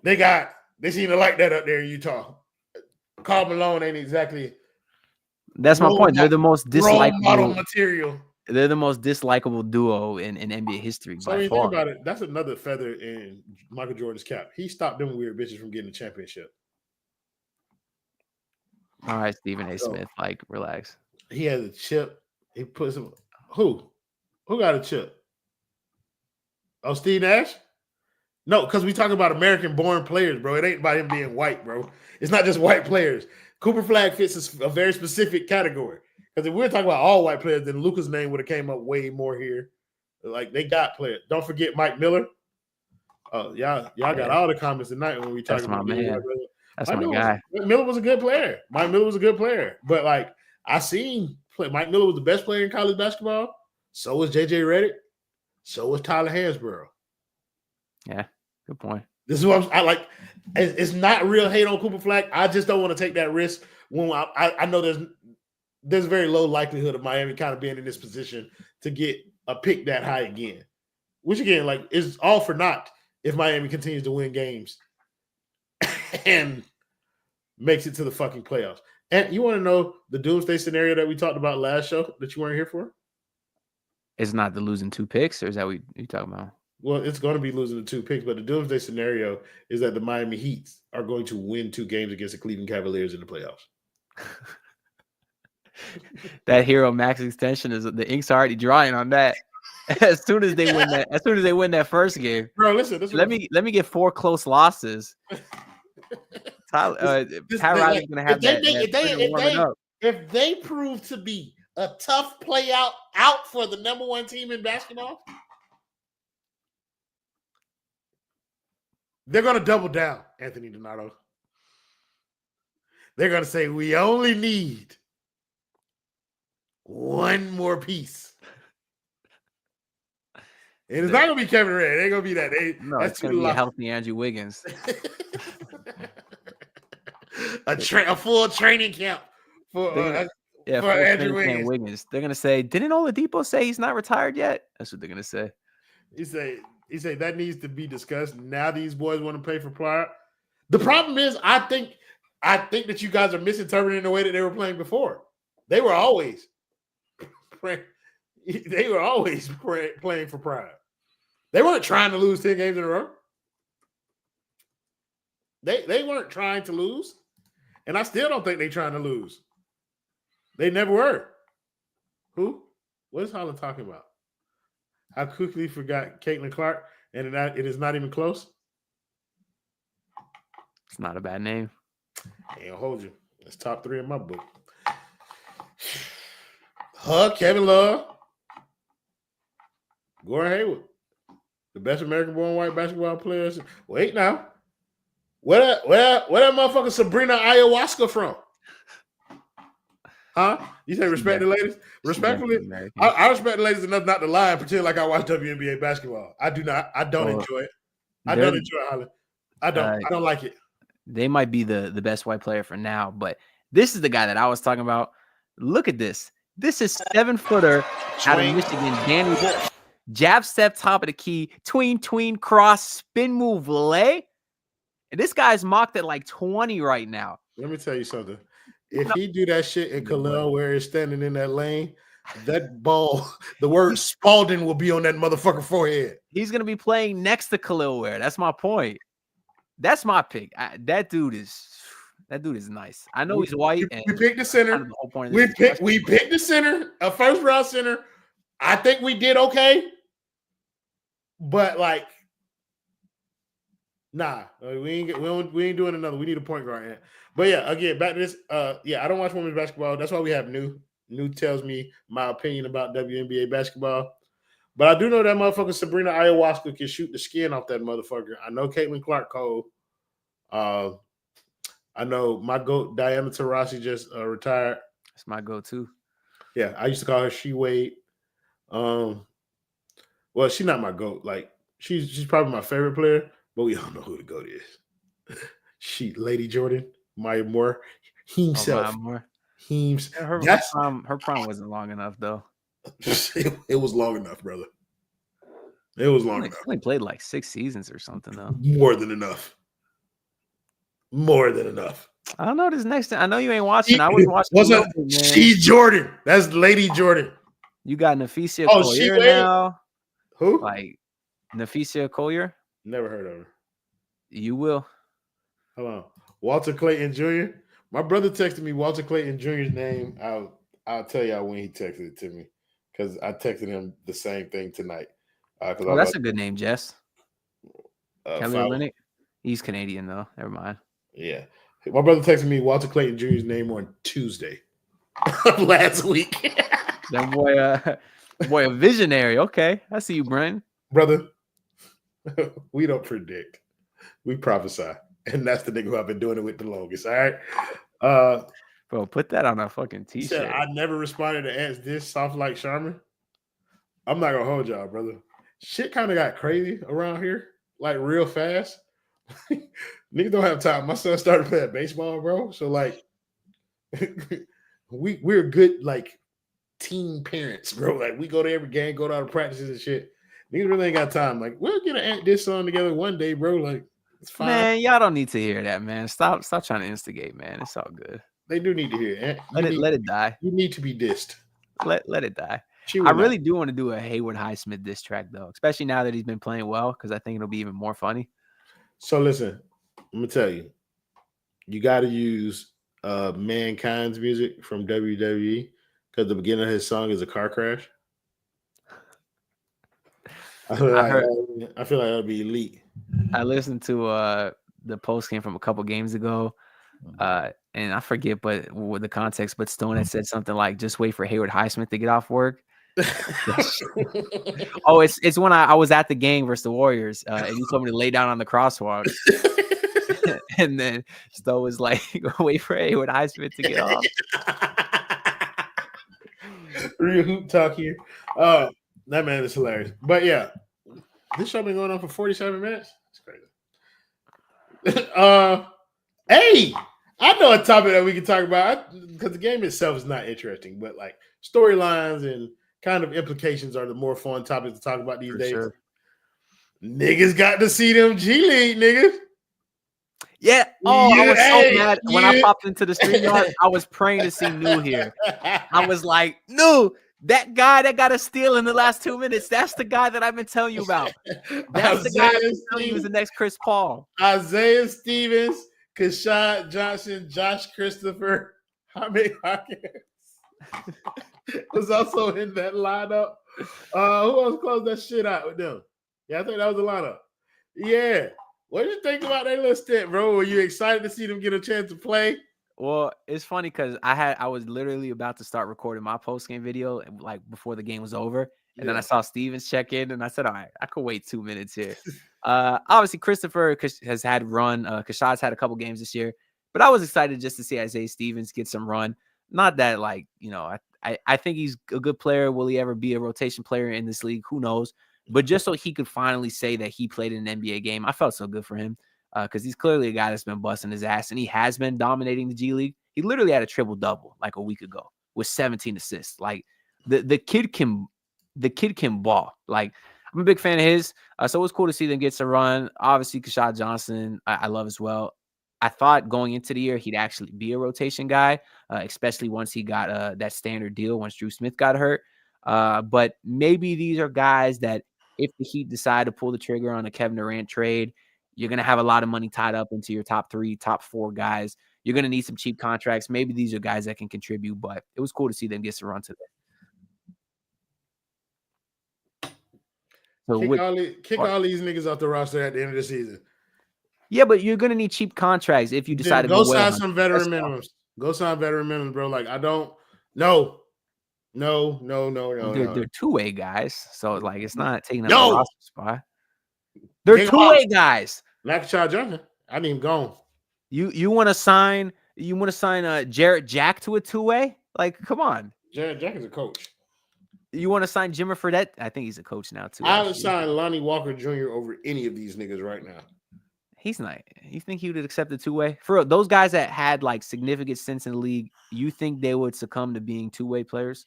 They seem to like that up there in Utah. Karl Malone ain't exactly. That's my point. They're the most dislikable model material. They're the most dislikable duo in NBA history. So when you think about it, that's another feather in Michael Jordan's cap. He stopped them weird bitches from getting a championship. All right, Stephen A. Smith, like, relax. He has a chip. He put some. Who got a chip? Oh, Steve Nash? No, because we talking about American-born players, bro. It ain't about him being white, bro. It's not just white players. Cooper Flag fits a very specific category. Because if we were talking about all white players, then Luka's name would have came up way more here. Like, they got players. Don't forget Mike Miller. Oh, y'all got all the comments tonight when we talking about my man. That's Mike my guy. Miller was a good player. Mike Miller was a good player. But, like, I seen Mike Miller was the best player in college basketball. So was J.J. Redick. So was Tyler Hansborough. Yeah, good point. This is what I like. It's not real hate on Cooper Flag. I just don't want to take that risk when I know there's very low likelihood of Miami kind of being in this position to get a pick that high again. Which again, like, is all for naught if Miami continues to win games and makes it to the fucking playoffs. And you want to know the doomsday scenario that we talked about last show that you weren't here for? It's not the losing 2 picks, or is that what you talking about? Well, it's going to be losing the 2 picks, but the doomsday scenario is that the Miami Heat are going to win 2 games against the Cleveland Cavaliers in the playoffs. That Herro max extension is the ink's already drying on that. As soon as they win that first game, bro. Listen, let me get 4 close losses. Pat Riley's gonna have if they prove to be a tough play out for the number 1 team in basketball, they're gonna double down, Anthony Donato. They're gonna say we only need 1 more piece. And it's not gonna be Kevin Red. It ain't gonna be that. It's gonna be a healthy Andrew Wiggins. a full training camp for Andrew Wiggins. They're gonna say, didn't Oladipo say he's not retired yet? That's what they're gonna say. He say that needs to be discussed. Now these boys want to play for Pryor. The problem is, I think that you guys are misinterpreting the way that they were playing before. They were always playing for Pryor. They weren't trying to lose 10 games in a row. They weren't trying to lose, and I still don't think they're trying to lose. They never were. Who? What is Holland talking about? I quickly forgot Caitlin Clark, and it is not even close. It's not a bad name. I ain't gonna hold you. It's top 3 in my book. Kevin Love, Gordon Hayward, the best American-born white basketball players. Wait now. Where that motherfucker Sabrina Ayahuasca from? Huh? You say respect the ladies? Respectfully, I respect the ladies enough not to lie and pretend like I watch WNBA basketball. I do not. I don't enjoy it. I don't enjoy it, Holly. I don't like it. They might be the best white player for now, but this is the guy that I was talking about. Look at this. This is 7-footer out of Michigan, Danny Wolf. Jab step, top of the key, tween, cross, spin move, lay. And this guy's mocked at like 20 right now. Let me tell you something. If he do that shit in Khalil where he's standing in that lane, that ball, the word Spalding will be on that motherfucker forehead. He's going to be playing next to Khalil Ware. That's my point. That's my pick. That dude is nice. I know he's white. We picked the center. Kind of the whole point of we picked the center, a first round center. I think we did okay. But like, nah, we ain't doing another. We need a point guard. But yeah, again, back to this. I don't watch women's basketball. That's why we have New. New tells me my opinion about WNBA basketball. But I do know that motherfucker Sabrina Ayahuasca can shoot the skin off that motherfucker. I know Caitlin Clark Cole. I know my GOAT Diana Taurasi just retired. That's my go-to. Yeah, I used to call her She Wade. Well, she's not my GOAT. Like she's probably my favorite player, but we all know who the GOAT is. Lady Jordan, Maya Moore, himself. Her prime wasn't long enough though. It was long enough, brother. It was long enough. Only played like 6 seasons or something though. More than enough. I don't know this next. I know you ain't watching. I was watching. She's Jordan. That's Lady Jordan. You got Nafisia Collier now. Who? Like Nafisia Collier? Never heard of her. You will. Hold on. Walter Clayton Jr. My brother texted me Walter Clayton Jr.'s name. I'll tell y'all when he texted it to me because I texted him the same thing tonight. Oh, that's a good name, Jess. Kelly Fowler. Olynyk. He's Canadian though. Never mind. Yeah, my brother texted me Walter Clayton Jr.'s name on Tuesday last week. That boy, a visionary. Okay, I see you, Brent. Brother, we don't predict, we prophesy, and that's the nigga who I've been doing it with the longest. All right, bro, put that on a fucking t-shirt. Said I never responded to ask this soft like Sharman. I'm not gonna hold y'all, brother. Shit kind of got crazy around here, like real fast. Niggas don't have time. My son started playing baseball, bro. So like, we're good like teen parents, bro. Like we go to every game, go to all the practices and shit. Niggas really ain't got time. Like we'll get this song together one day, bro. Like it's fine. Man, y'all don't need to hear that, man. Stop trying to instigate, man. It's all good. They do need to hear it. Let it die. You need to be dissed. Let it die. I really do want to do a Hayward Highsmith diss track though, especially now that he's been playing well, because I think it'll be even more funny. So listen, I'm gonna tell you, you got to use Mankind's music from WWE because the beginning of his song is a car crash. I feel like that'll be elite. I listened to the post game from a couple games ago, and I forget, but with the context, but Stone had said something like, "Just wait for Hayward Highsmith to get off work." Oh, it's when I was at the game versus the Warriors, and you told me to lay down on the crosswalk. And then Stowe was like, wait for Hayward Highsmith to get off. Real hoop talk here. That man is hilarious. But yeah, this show been going on for 47 minutes. It's crazy. Hey, I know a topic that we can talk about because the game itself is not interesting, but like storylines and kind of implications are the more fun topics to talk about these days. Sure. Niggas got to see them G League niggas. Yeah. Oh, I was so mad when I popped into the stream yard. I was praying to see New here. I was like, New, that guy that got a steal in the last 2 minutes. That's the guy that I've been telling you about. That's the guy I've been telling you was the next Chris Paul. Isaiah Stevens, Kashad Johnson, Josh Christopher, Jaime Jaquez was also in that lineup. Who else closed that shit out with them? Yeah, I think that was the lineup. Yeah. What did you think about that little stint, bro? Were you excited to see them get a chance to play? Well, it's funny because I was literally about to start recording my post-game video like before the game was over. And then I saw Stevens check in and I said, all right, I could wait 2 minutes here. Obviously, Christopher has had run. Kashad's had a couple games this year. But I was excited just to see Isaiah Stevens get some run. Not that, like, you know, I think he's a good player. Will he ever be a rotation player in this league? Who knows? But just so he could finally say that he played in an NBA game, I felt so good for him because he's clearly a guy that's been busting his ass, and he has been dominating the G League. He literally had a triple-double like a week ago with 17 assists. Like the kid can ball. Like I'm a big fan of his. So it was cool to see them get some run. Obviously, Kashad Johnson, I love as well. I thought going into the year he'd actually be a rotation guy, especially once he got that standard deal once Drew Smith got hurt. But maybe these are guys that if the Heat decide to pull the trigger on a Kevin Durant trade, you're going to have a lot of money tied up into your top 3, top 4 guys. You're going to need some cheap contracts. Maybe these are guys that can contribute, but it was cool to see them get some run today. So kick all these niggas off the roster at the end of the season. Yeah, but you're going to need cheap contracts if you decide to go sign some veteran minimums. Go sign veteran minimums, bro. Like, I don't know. No. They're two-way guys, so like it's not taking up a roster spot. They're two-way guys. Like Kashad Johnson, I need him gone. You want to sign Jarrett Jack to a two-way? Like, come on. Jarrett Jack is a coach. You want to sign Jimmer Fredette? I think he's a coach now too. I would sign Lonnie Walker Jr. over any of these niggas right now. He's not. You think he would accept the two-way? For real, those guys that had like significant stints in the league, you think they would succumb to being two-way players?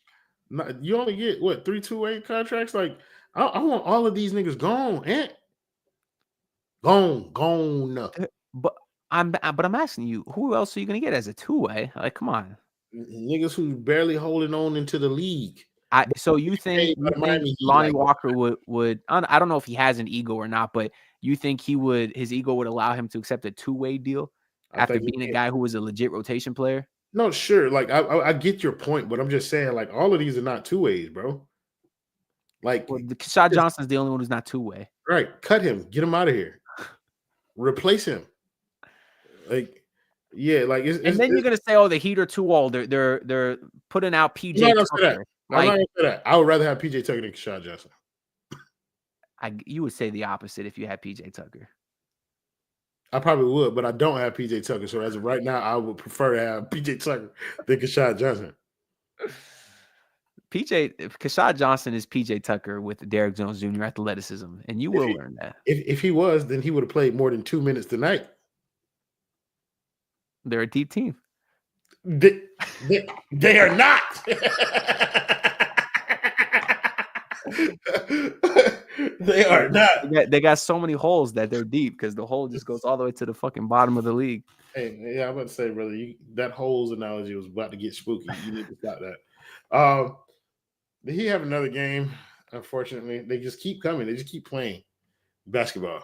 You only get what 3 two-way contracts? Like I want all of these niggas gone, gone. But I'm asking you, who else are you gonna get as a two-way? Like, come on, niggas who barely holding on into the league. So you think Lonnie Walker would? I don't know if he has an ego or not, but you think his ego would allow him to accept a two-way deal? after being a guy who was a legit rotation player. No, sure. Like I get your point, but I'm just saying, like, all of these are not two ways, bro. Like, Well, the Keshad Johnson's the only one who's not two-way. Right. Cut him. Get him out of here. Replace him. Like, yeah, like and then you're gonna say, "Oh, the Heat are too old. They're putting out PJ I'm not gonna say that. Tucker." I'm not gonna say that. I would rather have PJ Tucker than Keshad Johnson. You would say the opposite if you had PJ Tucker. I probably would, but I don't have PJ Tucker. So as of right now, I would prefer to have PJ Tucker than Keshad Johnson. Keshad Johnson is PJ Tucker with Derrick Jones Jr. athleticism, and you will learn that. If he was, then he would have played more than 2 minutes tonight. They're a deep team. They are not. They are not. They got so many holes that they're deep because the hole just goes all the way to the fucking bottom of the league. Hey, yeah, I'm about to say, brother, that holes analogy was about to get spooky. You need to stop that. Did he have another game? Unfortunately, they just keep coming. They just keep playing basketball.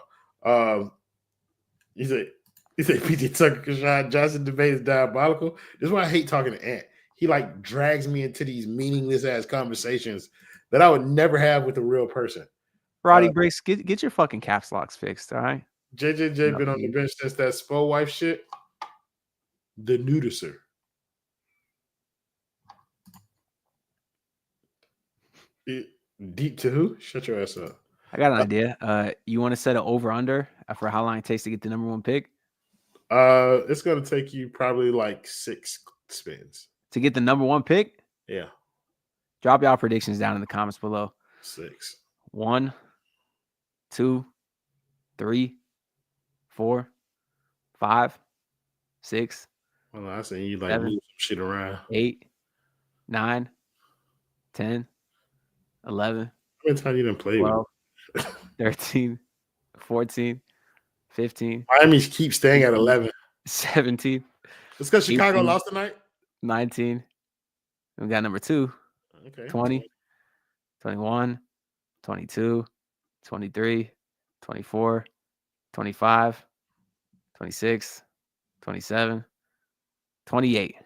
He said PJ Tucker, Keshad Johnson debate is diabolical. This is why I hate talking to Ant. He like drags me into these meaningless ass conversations that I would never have with a real person. Roddy Briggs, get your fucking caps locks fixed, all right? JJJ been on the bench since that Spo wife shit. The nudicer. Deep to who? Shut your ass up. I got an idea. You want to set an over-under for how long it takes to get the number one pick? It's gonna take you probably like 6 spins to get the number one pick. Yeah. Drop y'all predictions down in the comments below. 6. 1, 2, 3, 4, 5, 6. Well, I say you like 7, move some shit around. 8, 9, 10, 11. How many times you didn't play 12, 13, 14, 15. Miami keeps staying at 11. 17. It's because Chicago 18, lost tonight. 19. We got number 2. Okay. 20, 21, 22, 23, 24, 25, 26, 27, 28.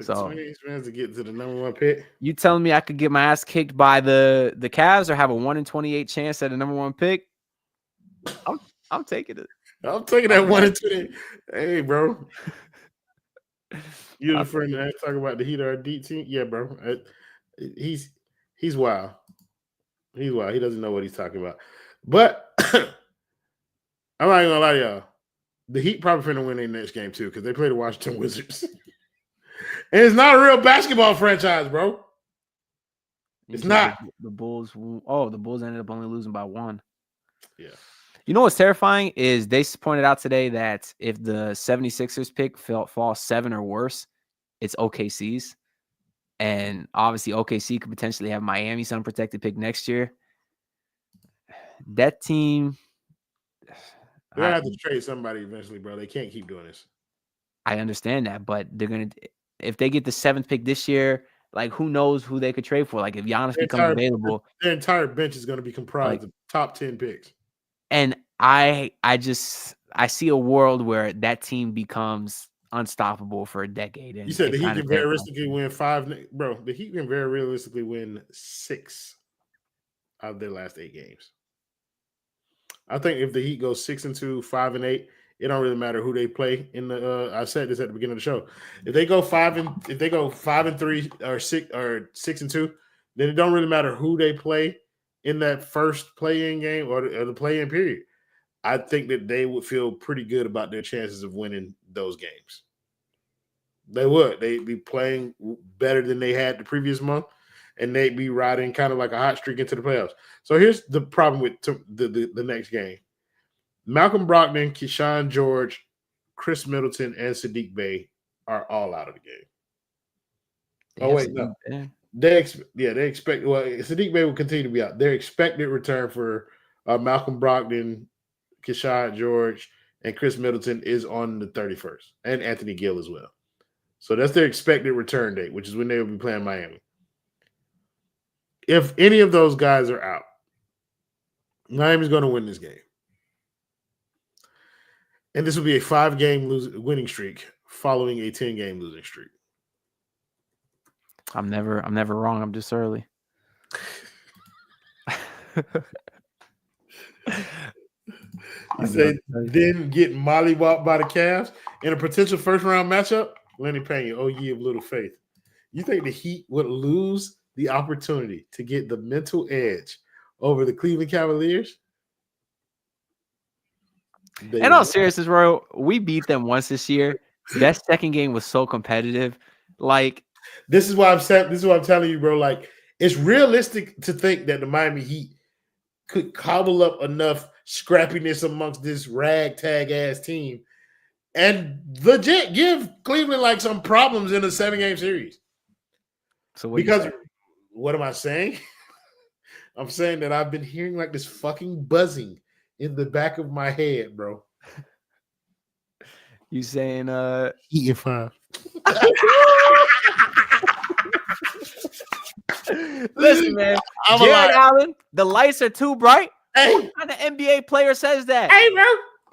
So 28 minutes to get to the number one pick. You telling me I could get my ass kicked by the Cavs or have a 1 in 28 chance at a number one pick? I'm taking it. I'm taking that 1 in 20. Hey, bro. You're the friend that talk about the Heat or a deep team? Yeah, bro. He's wild. He's wild. He doesn't know what he's talking about. But I'm not gonna lie to y'all. The Heat probably finna win their next game too, because they play the Washington Wizards. And it's not a real basketball franchise, bro. It's not. The Bulls. Oh, the Bulls ended up only losing by 1. Yeah. You know what's terrifying is they pointed out today that if the 76ers pick falls 7 or worse, it's OKC's. And obviously OKC could potentially have Miami's unprotected pick next year. That team. They're going to have to trade somebody eventually, bro. They can't keep doing this. I understand that, but they're going to – if they get the 7th pick this year, like who knows who they could trade for? Like if Giannis becomes available. Their entire bench is going to be comprised of top 10 picks. And I see a world where that team becomes unstoppable for a decade. And you said the Heat can very realistically win 5. Bro, the Heat can very realistically win 6 out of their last 8 games. I think if the Heat goes 6-2, 5-8, it don't really matter who they play in the. I said this at the beginning of the show. If they go 5-3 or 6-2, then it don't really matter who they play in that first play-in game or the play-in period. I think that they would feel pretty good about their chances of winning those games. They would. They'd be playing better than they had the previous month, and they'd be riding kind of like a hot streak into the playoffs. So here's the problem with the next game. Malcolm Brogdon, Keyshawn George, Chris Middleton, and Saddiq Bey are all out of the game. No. They expect. Well, Saddiq Bey will continue to be out. Their expected return for Malcolm Brogdon, Keyshawn George, and Chris Middleton is on the 31st, and Anthony Gill as well. So that's their expected return date, which is when they will be playing Miami. If any of those guys are out, Miami's going to win this game. And this will be a 5-game winning streak following a 10-game losing streak. I'm never wrong. I'm just early. You say then get mollywopped by the Cavs in a potential first-round matchup? Lenny Payne, oh ye of little faith. You think the Heat would lose the opportunity to get the mental edge over the Cleveland Cavaliers? In all seriousness, bro, we beat them once this year. That second game was so competitive. Like, this is why I'm saying. This is what I'm telling you, bro. Like, it's realistic to think that the Miami Heat could cobble up enough scrappiness amongst this ragtag ass team and legit give Cleveland like some problems in a 7-game series. So what am I saying? I'm saying that I've been hearing like this fucking buzzing in the back of my head, bro. You saying Heat in 5. Listen, man. Jared Allen, the lights are too bright. Hey. What kind of NBA player says that? Hey, bro.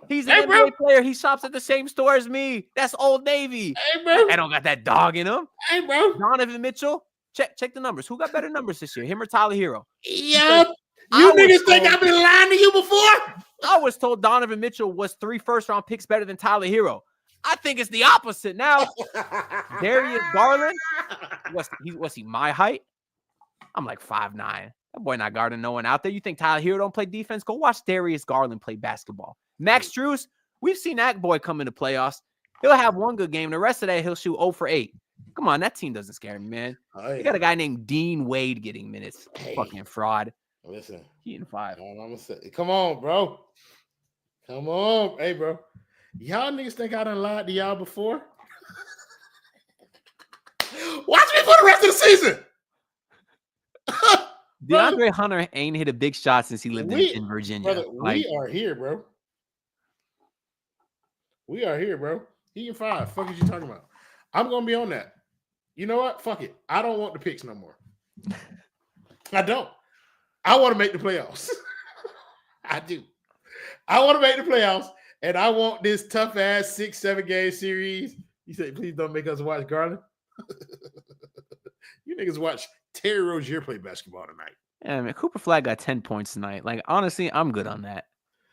He's an NBA player. He shops at the same store as me. That's Old Navy. Hey, bro. I don't got that dog in him. Hey, bro. Donovan Mitchell. Check the numbers. Who got better numbers this year? Him or Tyler Herro? Yeah. You niggas think I've been lying to you before? I was told Donovan Mitchell was 3 first-round picks better than Tyler Herro. I think it's the opposite now. Darius Garland. Was he my height? I'm like 5'9". That boy not guarding no one out there. You think Tyler Herro don't play defense? Go watch Darius Garland play basketball. Max Strus, we've seen that boy come into playoffs. He'll have one good game. The rest of that, he'll shoot 0 for 8. Come on, that team doesn't scare me, man. You got a guy named Dean Wade getting minutes. Fucking fraud. Listen. Heat in 5. I'm gonna say, come on, bro. Come on. Hey, bro. Y'all niggas think I done lied to y'all before? Watch me for the rest of the season. DeAndre Hunter ain't hit a big shot since he lived in Virginia. Brother, we are here, bro. We are here, bro. Heat in 5. Fuck is you talking about? I'm gonna be on that. You know what? Fuck it. I don't want the picks no more. I don't. I want to make the playoffs. I do. I want to make the playoffs, and I want this tough ass 6-7 game series. You say, please don't make us watch Garland. You niggas watch Terry Rozier play basketball tonight. Yeah, man. Cooper Flag got 10 points tonight. Like, honestly, I'm good on that.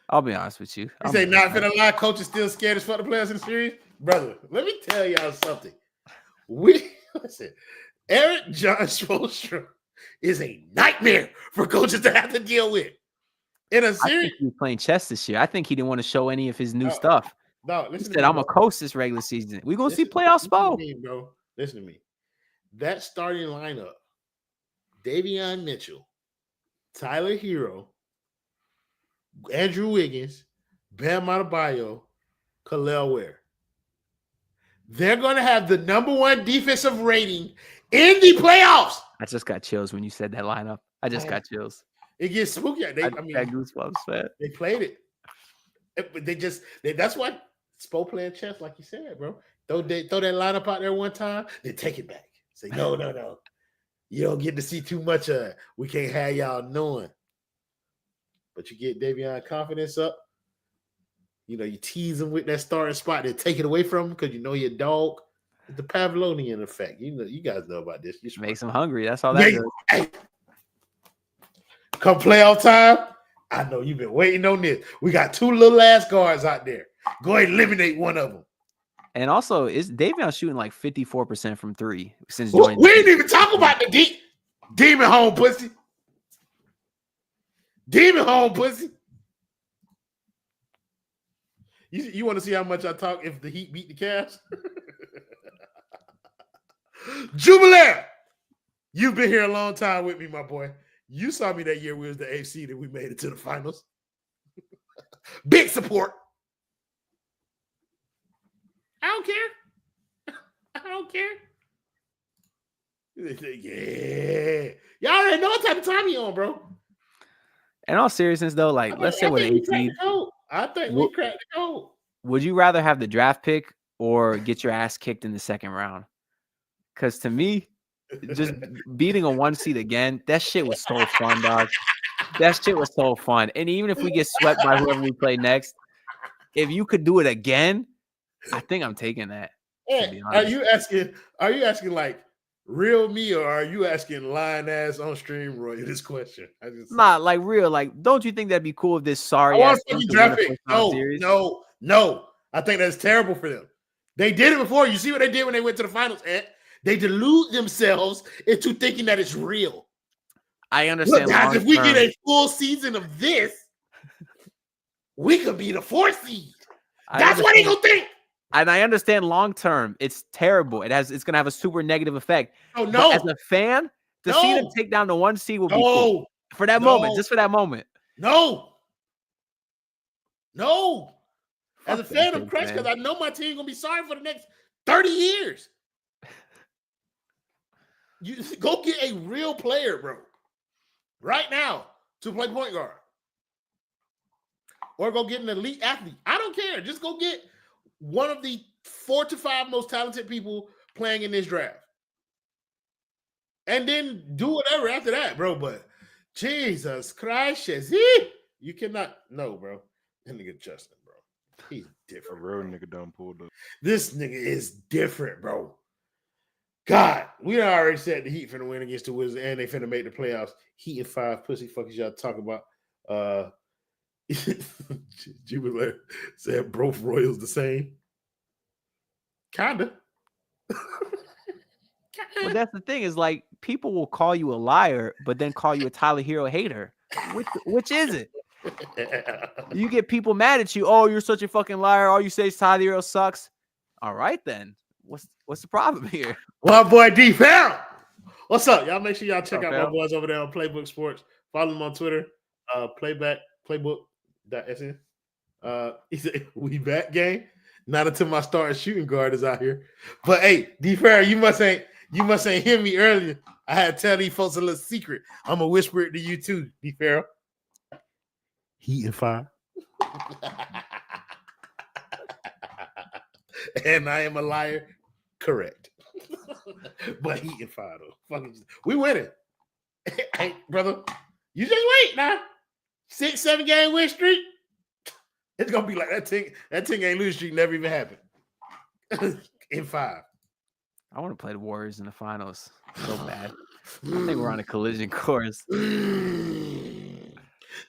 I'll be honest with you. You say not finna lie, coach is still scared as fuck to play us in the series? Brother, let me tell y'all something. Listen, Eric John Spoelstra is a nightmare for coaches to have to deal with. In a series, I think he was playing chess this year. I think he didn't want to show any of his new stuff. No, he said, I'm going to coast this regular season. We're going to see playoff Spo. Bro. Listen to me. That starting lineup, Davion Mitchell, Tyler Herro, Andrew Wiggins, Bam Adebayo, Khalil Ware. They're going to have the #1 defensive rating in the playoffs. I just got chills when you said that lineup. I just got chills. It gets spooky. I got goosebumps, man. They played it. That's why Spo playing chess, like you said, bro. Throw that lineup out there one time, then take it back. Say, no. You don't get to see too much of it. We can't have y'all knowing. But you get Davion confidence up. You know, you tease him with that starting spot, then take it away from him because you know you're a dog. The Pavlovian effect. You know, you guys know about this. You makes him hungry. That's all that does. Hey. Come playoff time, I know you've been waiting on this. We got 2 little ass guards out there. Go ahead and eliminate one of them. And also, is Davion shooting like 54% from 3 since joining? We didn't even talk about the demon home pussy. Demon home pussy. You want to see how much I talk if the Heat beat the Cavs? Jubilee, you've been here a long time with me, my boy. You saw me that year we was the AFC that we made it to the finals. Big support. I don't care. I don't care. Yeah. Y'all already know what type of time you on, bro. In all seriousness, though, like, let's say with 18. I think we cracked the code. Would you rather have the draft pick or get your ass kicked in the second round? Because to me, just beating a 1 seed again, that shit was so fun, dog. That shit was so fun. And even if we get swept by whoever we play next, if you could do it again, I think I'm taking that. Hey, are you asking like real me, or are you asking lying ass on stream Roy this question? Not like real. Like, don't you think that'd be cool if this sorry ass team could win a first-round series? No. I think that's terrible for them. They did it before. You see what they did when they went to the finals, Ant? They delude themselves into thinking that it's real. I understand. Look, guys, if we get a full season of this, we could be the 4th seed. That's what they gonna think. And I understand long term, it's terrible. It's gonna have a super negative effect. Oh no! But as a fan, to see them take down the 1 seed will be cool for that moment, just for that moment. No. As a fan of Crush, because I know my team gonna be sorry for the next 30 years. You go get a real player, bro, right now to play point guard, or go get an elite athlete. I don't care. Just go get one of the 4 to 5 most talented people playing in this draft, and then do whatever after that, bro. But Jesus Christ, you cannot. No, bro. That nigga Justin, bro. He's different. A real nigga done pulled up. This nigga is different, bro. God, we already said the Heat finna win against the Wizards, and they finna make the playoffs. Heat and 5 pussy fuckers y'all talking about. Jubilee said both Royals the same. Kinda. But that's the thing, is like people will call you a liar, but then call you a Tyler Herro hater. Which is it? You get people mad at you. Oh, you're such a fucking liar. All you say is Tyler Herro sucks. All right then. What's the problem here? Well, boy, D Ferro. What's up? Y'all make sure y'all check out my boys over there on Playbook Sports. Follow them on Twitter. Playbook.sn. He said, we back, gang. Not until my starting shooting guard is out here. But hey, D Ferro, you must ain't hear me earlier. I had to tell these folks a little secret. I'm gonna whisper it to you too, D Ferro. Heat and 5. And I am a liar. Correct. But Heat and 5 though. We winning. Hey, brother. You just wait now. 6-7 game win streak. It's gonna be like that thing ain't lose streak never even happened. In 5. I want to play the Warriors in the finals so bad. I think we're on a collision course.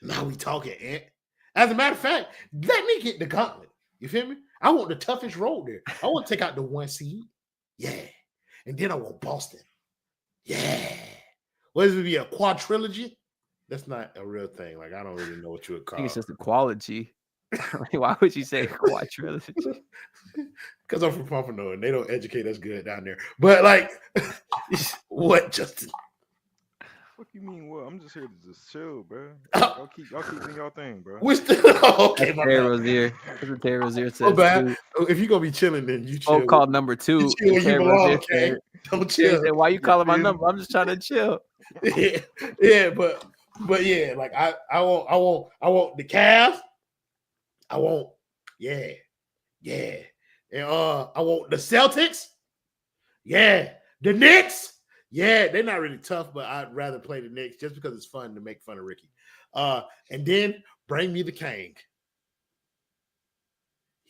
Now we talking, Ant. As a matter of fact, let me get the gauntlet. You feel me? I want the toughest road there. I want to take out the 1 seed. Yeah. And then I want Boston. Yeah. What is it be a quadrilogy? That's not a real thing. Like, I don't really know what you would call it. I think it's just a quality. Why would you say quadrilogy? Because I'm from Pompano and they don't educate us good down there. But like, what, Justin? What you mean? What? I'm just here to just chill, bro. Y'all keep doing y'all thing, bro. Okay, my bad. Rozier. That's what Terry Rozier says. Bad. If you're gonna be chilling, then you chill. Called number 2. You chill where you belong, okay? Don't chill. Said, why you calling my number? I'm just trying to chill. Yeah, but yeah, like I want the Cavs. I want, yeah. And I want the Celtics. Yeah. The Knicks. Yeah, they're not really tough, but I'd rather play the Knicks just because it's fun to make fun of Ricky. And then bring me the King.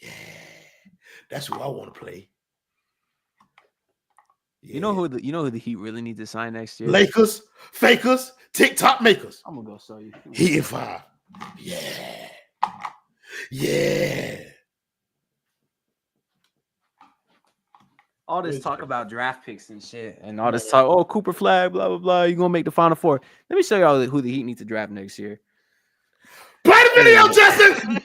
Yeah. That's who I want to play. Yeah. You know who the Heat really need to sign next year? Lakers, fakers, TikTok makers. I'm gonna go show you. Heat and 5. Yeah. All this talk about draft picks and shit, and all this talk, Cooper Flag, blah, blah, blah. You're going to make the Final Four. Let me show y'all who the Heat need to draft next year. Play the video, Justin!